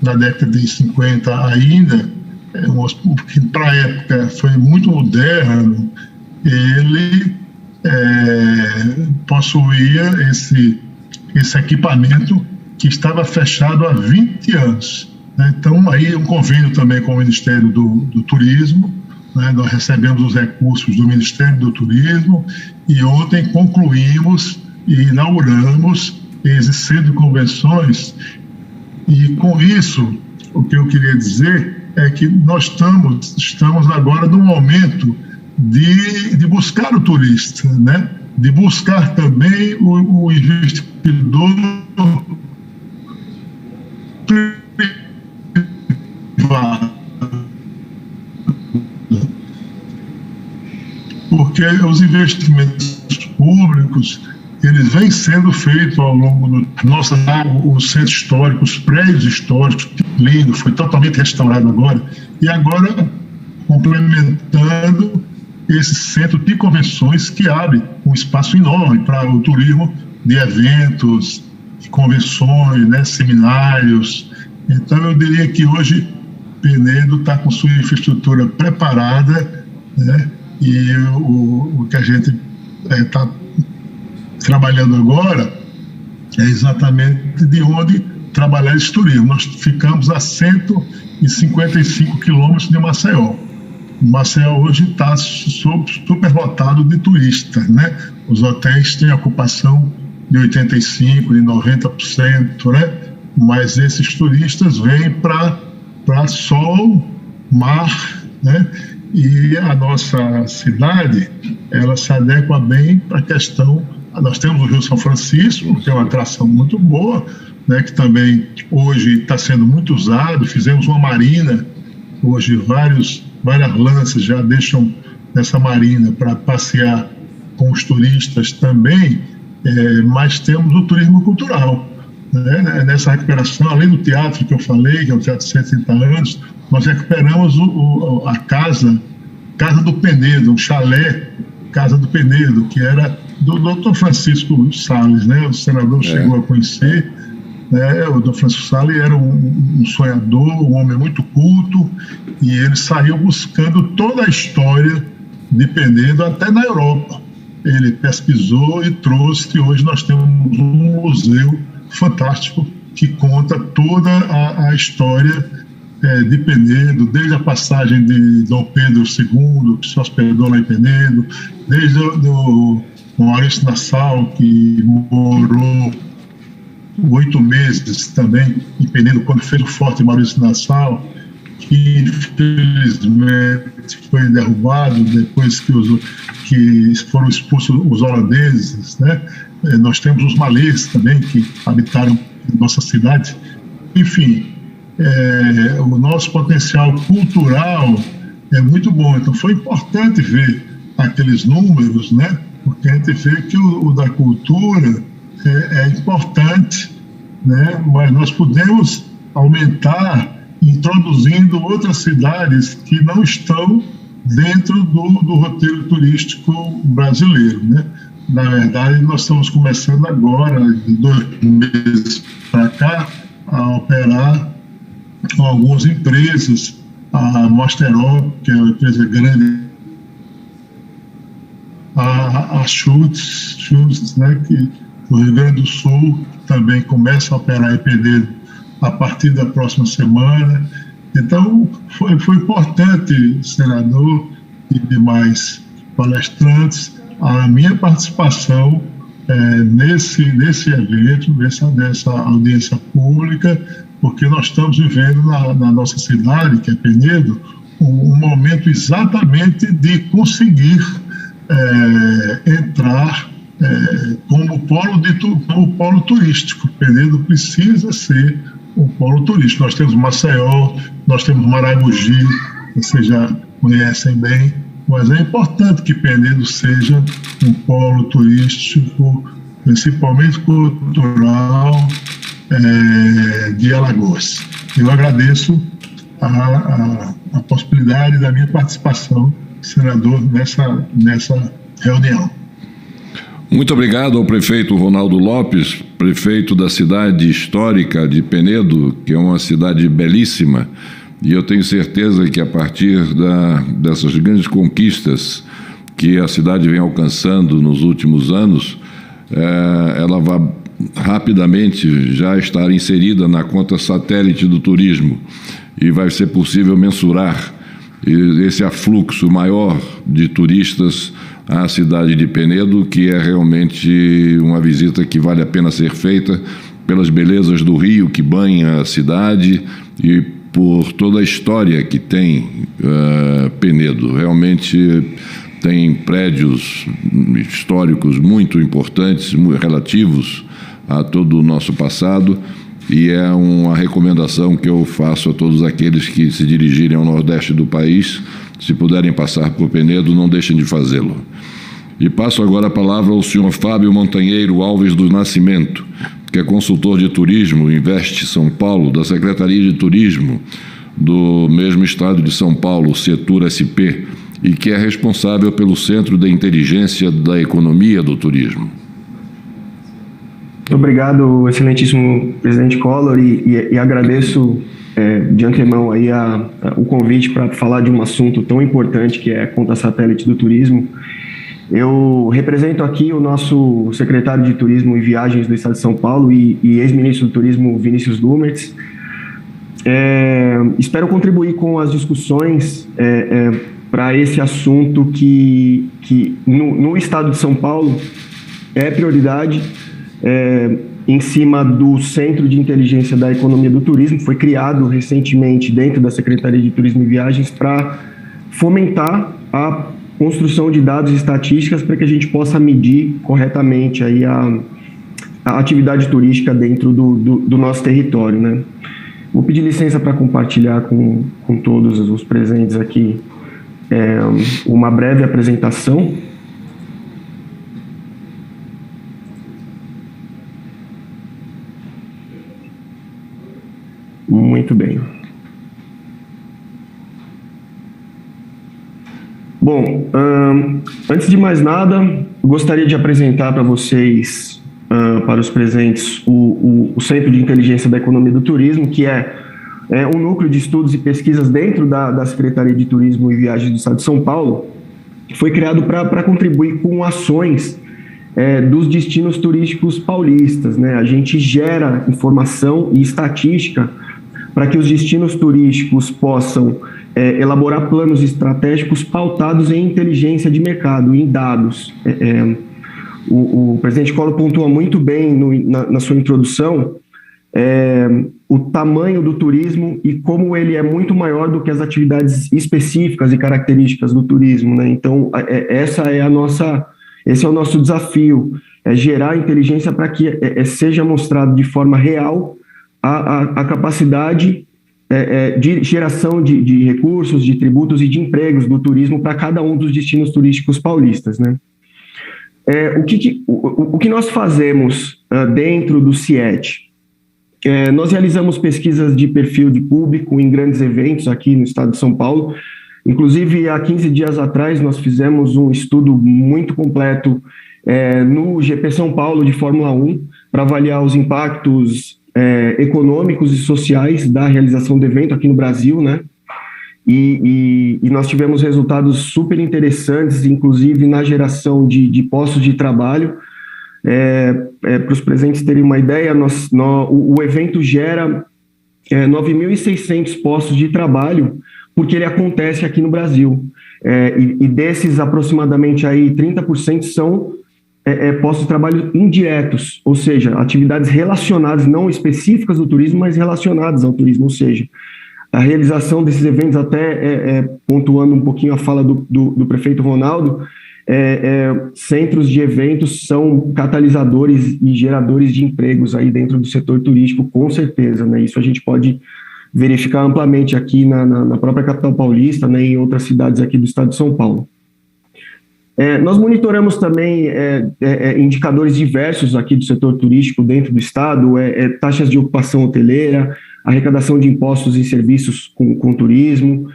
na década de 50 ainda, que para a época foi muito moderno. Ele possuía esse equipamento que estava fechado há 20 anos. Né? Então, aí um convênio também com o Ministério do Turismo, né? Nós recebemos os recursos do Ministério do Turismo e ontem concluímos e inauguramos esse centro de convenções. E com isso, o que eu queria dizer é que nós estamos agora num momento de buscar o turista, né? De buscar também o investidor privado. Porque os investimentos públicos, eles vêm sendo feitos ao longo do nosso os centros históricos, os prédios históricos, lindo, foi totalmente restaurado agora, e agora complementando esse centro de convenções que abre um espaço enorme para o turismo de eventos, convenções, né, seminários. Então eu diria que hoje Penedo está com sua infraestrutura preparada, né, e o que a gente está trabalhando agora é exatamente de onde trabalhar esse turismo. Nós ficamos a 155 quilômetros de Maceió. Maceió hoje está superlotado de turistas, né? Os hotéis têm ocupação de 85%, de 90%, né? Mas esses turistas vêm para sol, mar, né? E a nossa cidade, ela se adequa bem para a questão. Nós temos o Rio São Francisco, que é uma atração muito boa, né? Que também hoje está sendo muito usado. Fizemos uma marina, hoje várias lanças já deixam nessa marina para passear com os turistas também, mas temos o turismo cultural, né? Nessa recuperação, além do teatro que eu falei, que é o Teatro de 130 anos, nós recuperamos a Casa do Penedo, um chalé Casa do Penedo, que era do Dr. Francisco Salles, né? O senador chegou a conhecer, né? O Dr. Francisco Salles era um sonhador, um homem muito culto, e ele saiu buscando toda a história de Penedo até na Europa. Ele pesquisou e trouxe, que hoje nós temos um museu fantástico que conta toda a história de Penedo, desde a passagem de Dom Pedro II, que se hospedou lá em Penedo, desde o Maurício Nassau, que morou 8 meses também em Penedo, quando fez o Forte Maurício Nassau, que infelizmente foi derrubado depois que foram expulsos os holandeses, né? Nós temos os malês também, que habitaram nossa cidade. Enfim, o nosso potencial cultural é muito bom. Então foi importante ver aqueles números, né? Porque a gente vê que o da cultura é importante, né? Mas nós podemos aumentar introduzindo outras cidades que não estão dentro do roteiro turístico brasileiro, né? Na verdade, nós estamos começando agora, de 2 meses para cá, a operar com algumas empresas. A Masterol, que é uma empresa grande, a Schultz, né, que do Rio Grande do Sul também começa a operar em Penedo a partir da próxima semana. Então, foi importante, senador e demais palestrantes, a minha participação nesse evento, nessa audiência pública, porque nós estamos vivendo na nossa cidade, que é Penedo, um momento exatamente de conseguir entrar como polo turístico. Penedo precisa ser um polo turístico. Nós temos Maceió, nós temos Maragogi, vocês já conhecem bem, mas é importante que Penedo seja um polo turístico, principalmente cultural, de Alagoas. Eu agradeço a possibilidade da minha participação, senador, nessa reunião. Muito obrigado ao prefeito Ronaldo Lopes, prefeito da cidade histórica de Penedo, que é uma cidade belíssima, e eu tenho certeza que a partir dessas grandes conquistas que a cidade vem alcançando nos últimos anos, ela vai rapidamente já estar inserida na conta satélite do turismo e vai ser possível mensurar esse afluxo maior de turistas à cidade de Penedo, que é realmente uma visita que vale a pena ser feita pelas belezas do rio que banha a cidade e por toda a história que tem Penedo. Realmente tem prédios históricos muito importantes, relativos a todo o nosso passado, e é uma recomendação que eu faço a todos aqueles que se dirigirem ao Nordeste do país, se puderem passar por Penedo, não deixem de fazê-lo. E passo agora a palavra ao senhor Fábio Montanheiro Alves do Nascimento, que é consultor de turismo, Investe São Paulo, da Secretaria de Turismo do mesmo estado de São Paulo, Setur SP, e que é responsável pelo Centro de Inteligência da Economia do Turismo. Muito obrigado, excelentíssimo presidente Collor, e agradeço de antemão aí o convite para falar de um assunto tão importante que é a conta satélite do turismo. Eu represento aqui o nosso secretário de Turismo e Viagens do Estado de São Paulo e ex-ministro do Turismo, Vinícius Lumertz. Espero contribuir com as discussões para esse assunto que no Estado de São Paulo é prioridade, em cima do Centro de Inteligência da Economia do Turismo. Foi criado recentemente dentro da Secretaria de Turismo e Viagens para fomentar a construção de dados e estatísticas para que a gente possa medir corretamente aí a atividade turística dentro do nosso território, né? Vou pedir licença para compartilhar com todos os presentes aqui uma breve apresentação. Muito bem. Bom, antes de mais nada, gostaria de apresentar para vocês, para os presentes, o Centro de Inteligência da Economia do Turismo, que é um núcleo de estudos e pesquisas dentro da Secretaria de Turismo e Viagens do Estado de São Paulo, que foi criado para contribuir com ações dos destinos turísticos paulistas, né? A gente gera informação e estatística para que os destinos turísticos possam elaborar planos estratégicos pautados em inteligência de mercado, em dados. O presidente Collor pontua muito bem na sua introdução o tamanho do turismo e como ele é muito maior do que as atividades específicas e características do turismo, né? Então, esse é o nosso desafio, é gerar inteligência para que seja mostrado de forma real a capacidade de geração de recursos, de tributos e de empregos do turismo para cada um dos destinos turísticos paulistas, né? O que nós fazemos dentro do CIET? Nós realizamos pesquisas de perfil de público em grandes eventos aqui no estado de São Paulo. Inclusive, há 15 dias atrás, nós fizemos um estudo muito completo no GP São Paulo de Fórmula 1 para avaliar os impactos econômicos e sociais da realização do evento aqui no Brasil, né? E nós tivemos resultados super interessantes, inclusive na geração de postos de trabalho. Para os presentes terem uma ideia, o evento gera 9.600 postos de trabalho, porque ele acontece aqui no Brasil. E desses, aproximadamente aí 30% são postos de trabalho indiretos, ou seja, atividades relacionadas, não específicas do turismo, mas relacionadas ao turismo, ou seja, a realização desses eventos, até pontuando um pouquinho a fala do prefeito Ronaldo, centros de eventos são catalisadores e geradores de empregos aí dentro do setor turístico, com certeza, né? Isso a gente pode verificar amplamente aqui na própria capital paulista, né, e em outras cidades aqui do estado de São Paulo. Nós monitoramos também indicadores diversos aqui do setor turístico dentro do estado, taxas de ocupação hoteleira, arrecadação de impostos e serviços com turismo,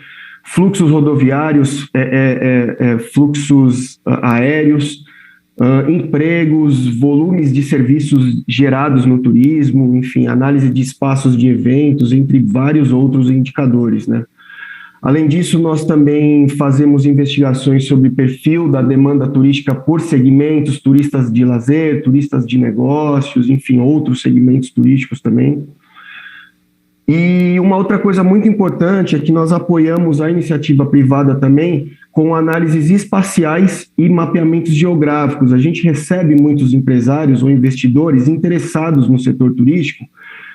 fluxos rodoviários, fluxos aéreos, empregos, volumes de serviços gerados no turismo, enfim, análise de espaços de eventos, entre vários outros indicadores, né? Além disso, nós também fazemos investigações sobre perfil da demanda turística por segmentos, turistas de lazer, turistas de negócios, enfim, outros segmentos turísticos também. E uma outra coisa muito importante é que nós apoiamos a iniciativa privada também com análises espaciais e mapeamentos geográficos. A gente recebe muitos empresários ou investidores interessados no setor turístico,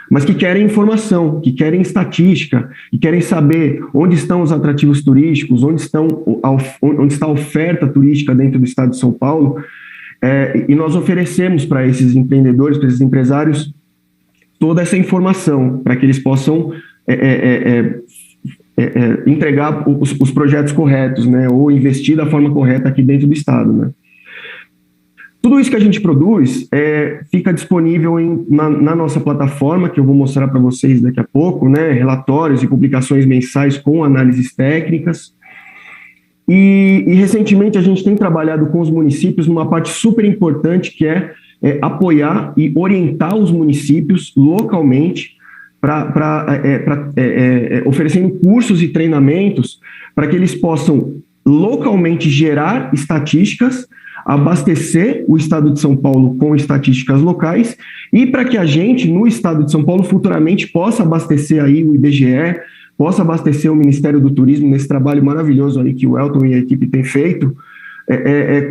mas que querem informação, que querem estatística, que querem saber onde estão os atrativos turísticos, onde está a oferta turística dentro do estado de São Paulo, e nós oferecemos para esses empreendedores, para esses empresários, toda essa informação, para que eles possam entregar os projetos corretos, né, ou investir da forma correta aqui dentro do estado, né. Tudo isso que a gente produz fica disponível na nossa plataforma, que eu vou mostrar para vocês daqui a pouco, né? Relatórios e publicações mensais com análises técnicas. E recentemente a gente tem trabalhado com os municípios numa parte super importante, que é apoiar e orientar os municípios localmente, oferecendo cursos e treinamentos para que eles possam localmente gerar estatísticas, abastecer o estado de São Paulo com estatísticas locais e para que a gente, no estado de São Paulo, futuramente possa abastecer aí o IBGE, possa abastecer o Ministério do Turismo nesse trabalho maravilhoso aí que o Elton e a equipe têm feito,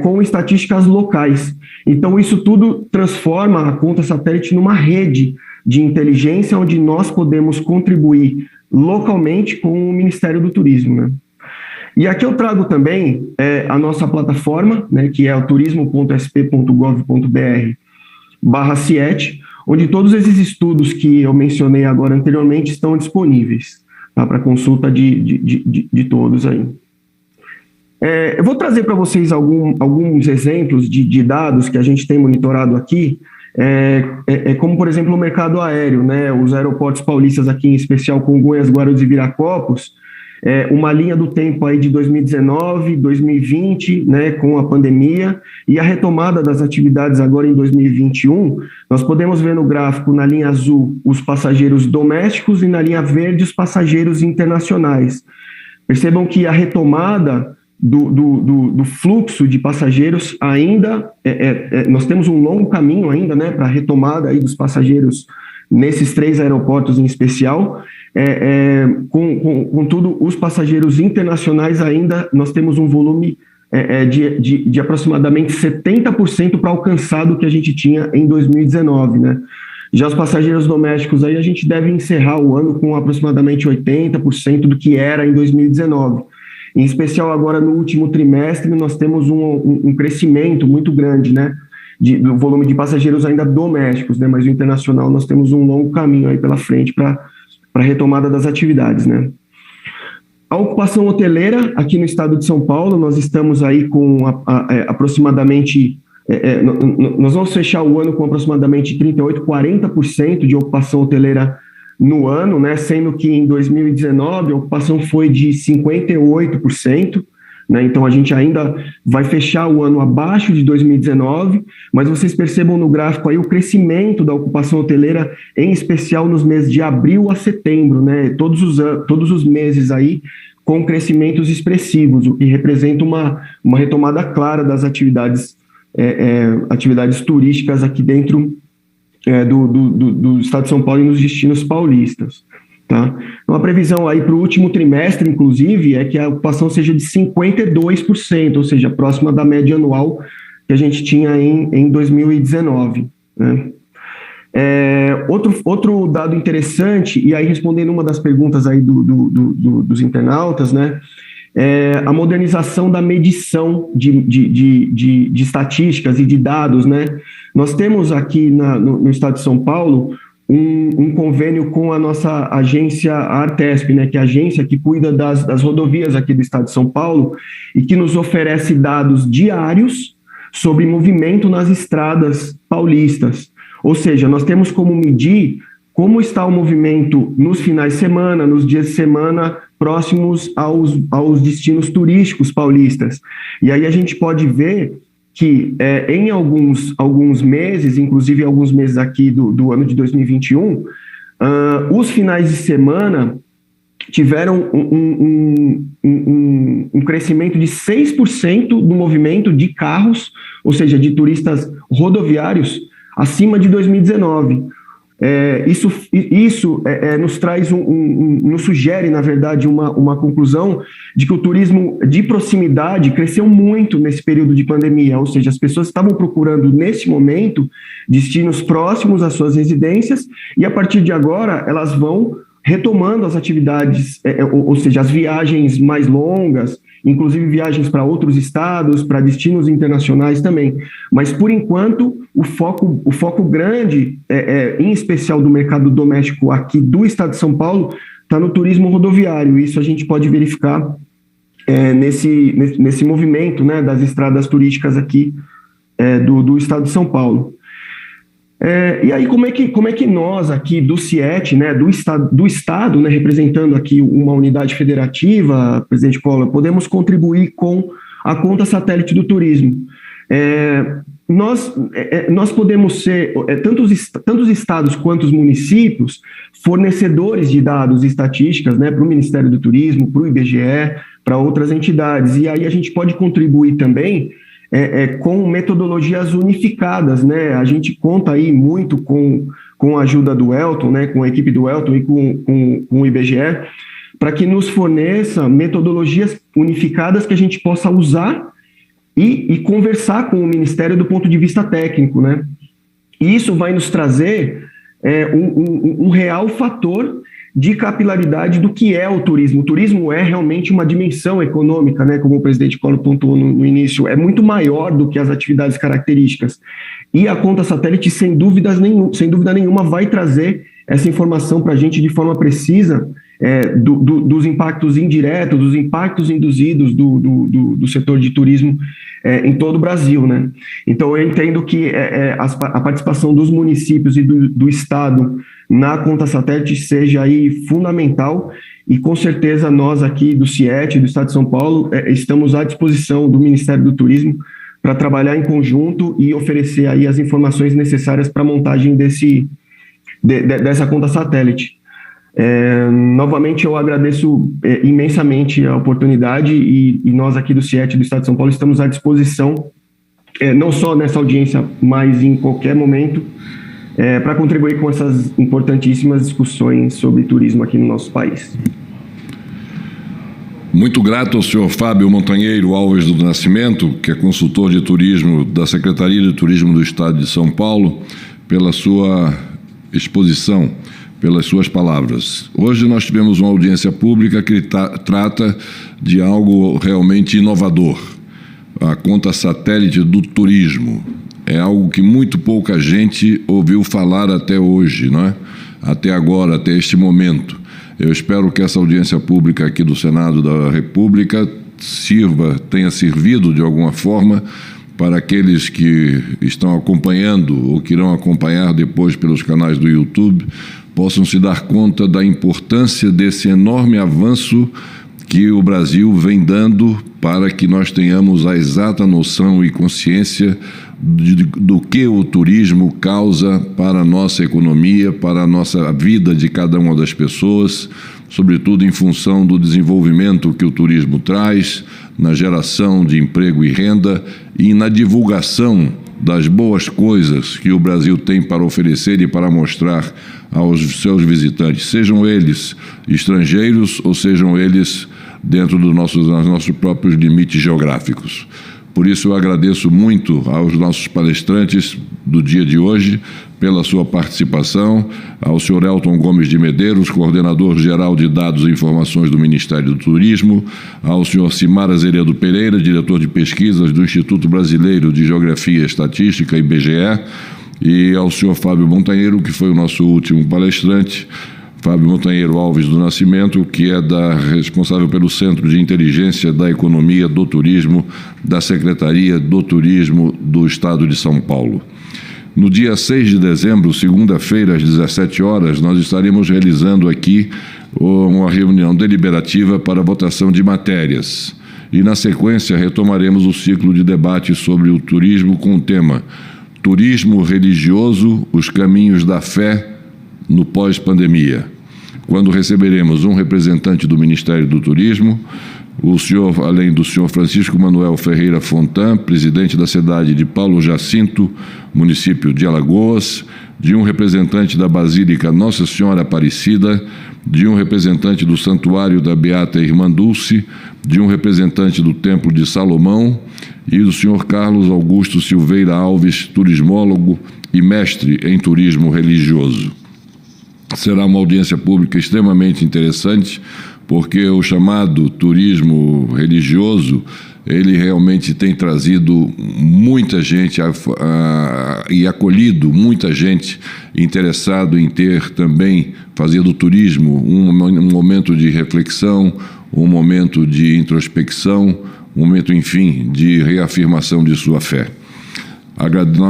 com estatísticas locais. Então, isso tudo transforma a conta satélite numa rede de inteligência onde nós podemos contribuir localmente com o Ministério do Turismo, né? E aqui eu trago também a nossa plataforma, né, que é o turismo.sp.gov.br/CIET, onde todos esses estudos que eu mencionei agora anteriormente estão disponíveis, tá, para consulta de todos aí. Eu vou trazer para vocês alguns exemplos de dados que a gente tem monitorado aqui, como, por exemplo, o mercado aéreo, né, os aeroportos paulistas aqui, em especial Congonhas, Guarulhos e Viracopos, uma linha do tempo aí de 2019, 2020, né, com a pandemia, e a retomada das atividades agora em 2021, nós podemos ver no gráfico, na linha azul, os passageiros domésticos e na linha verde, os passageiros internacionais. Percebam que a retomada do fluxo de passageiros ainda, nós temos um longo caminho ainda, né, para a retomada aí dos passageiros nesses 3 aeroportos em especial. Contudo, os passageiros internacionais ainda, nós temos um volume de aproximadamente 70% para alcançar do que a gente tinha em 2019, né? Já os passageiros domésticos, aí a gente deve encerrar o ano com aproximadamente 80% do que era em 2019. Em especial agora no último trimestre, nós temos um crescimento muito grande, né, do volume de passageiros ainda domésticos, né, mas o internacional nós temos um longo caminho aí pela frente para a retomada das atividades, né. A ocupação hoteleira aqui no estado de São Paulo, nós estamos aí com aproximadamente, nós vamos fechar o ano com aproximadamente 38%, 40% de ocupação hoteleira no ano, né, sendo que em 2019 a ocupação foi de 58%, né, então a gente ainda vai fechar o ano abaixo de 2019, mas vocês percebam no gráfico aí o crescimento da ocupação hoteleira, em especial nos meses de abril a setembro, né, todos os meses aí com crescimentos expressivos, o que representa uma retomada clara das atividades turísticas aqui dentro do estado de São Paulo e nos destinos paulistas. Tá? Então, a previsão aí para o último trimestre, inclusive, é que a ocupação seja de 52%, ou seja, próxima da média anual que a gente tinha em 2019. Né? Outro dado interessante, e aí respondendo uma das perguntas aí dos internautas, né, a modernização da medição de estatísticas e de dados, né? Nós temos aqui no estado de São Paulo um convênio com a nossa agência Artesp, né, que é a agência que cuida das rodovias aqui do estado de São Paulo e que nos oferece dados diários sobre movimento nas estradas paulistas. Ou seja, nós temos como medir como está o movimento nos finais de semana, nos dias de semana próximos aos destinos turísticos paulistas. E aí a gente pode ver que em alguns meses, inclusive alguns meses aqui do ano de 2021, os finais de semana tiveram um crescimento de 6% do movimento de carros, ou seja, de turistas rodoviários, acima de 2019. Isso nos traz nos sugere, na verdade, uma conclusão de que o turismo de proximidade cresceu muito nesse período de pandemia, ou seja, as pessoas estavam procurando, nesse momento, destinos próximos às suas residências e, a partir de agora, elas vão retomando as atividades, ou seja, as viagens mais longas, inclusive viagens para outros estados, para destinos internacionais também. Mas, por enquanto, o foco grande, em especial do mercado doméstico aqui do estado de São Paulo, está no turismo rodoviário. Isso a gente pode verificar nesse movimento, né, das estradas turísticas aqui do estado de São Paulo. E aí, como é que nós aqui do CIET, né, do Estado, né, representando aqui uma unidade federativa, presidente Collor, podemos contribuir com a conta satélite do turismo? Nós podemos ser, tanto os estados quanto os municípios, fornecedores de dados e estatísticas, né, para o Ministério do Turismo, para o IBGE, para outras entidades. E aí a gente pode contribuir também com metodologias unificadas, né? A gente conta aí muito com a ajuda do Elton, né? Com a equipe do Elton e com o IBGE, para que nos forneça metodologias unificadas que a gente possa usar e conversar com o Ministério do ponto de vista técnico, né? E isso vai nos trazer um real fator de capilaridade do que é o turismo. O turismo é realmente uma dimensão econômica, né, como o presidente Collor pontuou no início, é muito maior do que as atividades características. E a conta satélite, sem dúvida nenhuma, vai trazer essa informação para a gente de forma precisa dos impactos indiretos, dos impactos induzidos do setor de turismo em todo o Brasil, né? Então, eu entendo que a participação dos municípios e do Estado na conta satélite seja aí fundamental e, com certeza, nós aqui do CIET, do Estado de São Paulo, estamos à disposição do Ministério do Turismo para trabalhar em conjunto e oferecer aí as informações necessárias para a montagem dessa conta satélite. Novamente, eu agradeço imensamente a oportunidade e nós aqui do CIET do Estado de São Paulo estamos à disposição, não só nessa audiência, mas em qualquer momento, para contribuir com essas importantíssimas discussões sobre turismo aqui no nosso país. Muito grato ao senhor Fábio Montanheiro Alves do Nascimento, que é consultor de turismo da Secretaria de Turismo do Estado de São Paulo, pela sua exposição, pelas suas palavras. Hoje nós tivemos uma audiência pública que trata de algo realmente inovador, a conta satélite do turismo. É algo que muito pouca gente ouviu falar até hoje, não é? Até agora, até este momento. Eu espero que essa audiência pública aqui do Senado da República tenha servido de alguma forma para aqueles que estão acompanhando ou que irão acompanhar depois pelos canais do YouTube, possam se dar conta da importância desse enorme avanço que o Brasil vem dando para que nós tenhamos a exata noção e consciência do que o turismo causa para a nossa economia, para a nossa vida de cada uma das pessoas, sobretudo em função do desenvolvimento que o turismo traz, na geração de emprego e renda e na divulgação das boas coisas que o Brasil tem para oferecer e para mostrar aos seus visitantes, sejam eles estrangeiros ou sejam eles dentro dos nossos próprios limites geográficos. Por isso eu agradeço muito aos nossos palestrantes do dia de hoje pela sua participação, ao senhor Elton Gomes de Medeiros, coordenador-geral de Dados e Informações do Ministério do Turismo, ao senhor Cimar Azeredo Pereira, diretor de pesquisas do Instituto Brasileiro de Geografia e Estatística, IBGE, e ao senhor Fábio Montanheiro, que foi o nosso último palestrante, Fábio Montanheiro Alves do Nascimento, que é responsável pelo Centro de Inteligência da Economia do Turismo da Secretaria do Turismo do Estado de São Paulo. No dia 6 de dezembro, segunda-feira, às 17 horas, nós estaremos realizando aqui uma reunião deliberativa para votação de matérias. E, na sequência, retomaremos o ciclo de debate sobre o turismo com o tema Turismo Religioso, os caminhos da fé no pós-pandemia, quando receberemos um representante do Ministério do Turismo, além do senhor Francisco Manuel Ferreira Fontan, presidente da cidade de Paulo Jacinto, município de Alagoas, de um representante da Basílica Nossa Senhora Aparecida, de um representante do Santuário da Beata Irmã Dulce, de um representante do Templo de Salomão e do senhor Carlos Augusto Silveira Alves, turismólogo e mestre em turismo religioso. Será uma audiência pública extremamente interessante, porque o chamado turismo religioso, ele realmente tem trazido muita gente e acolhido muita gente interessado em ter também, fazer do turismo um momento de reflexão, um momento de introspecção, um momento, enfim, de reafirmação de sua fé.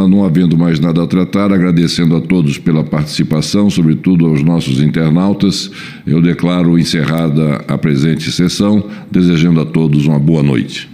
Não havendo mais nada a tratar, agradecendo a todos pela participação, sobretudo aos nossos internautas, eu declaro encerrada a presente sessão, desejando a todos uma boa noite.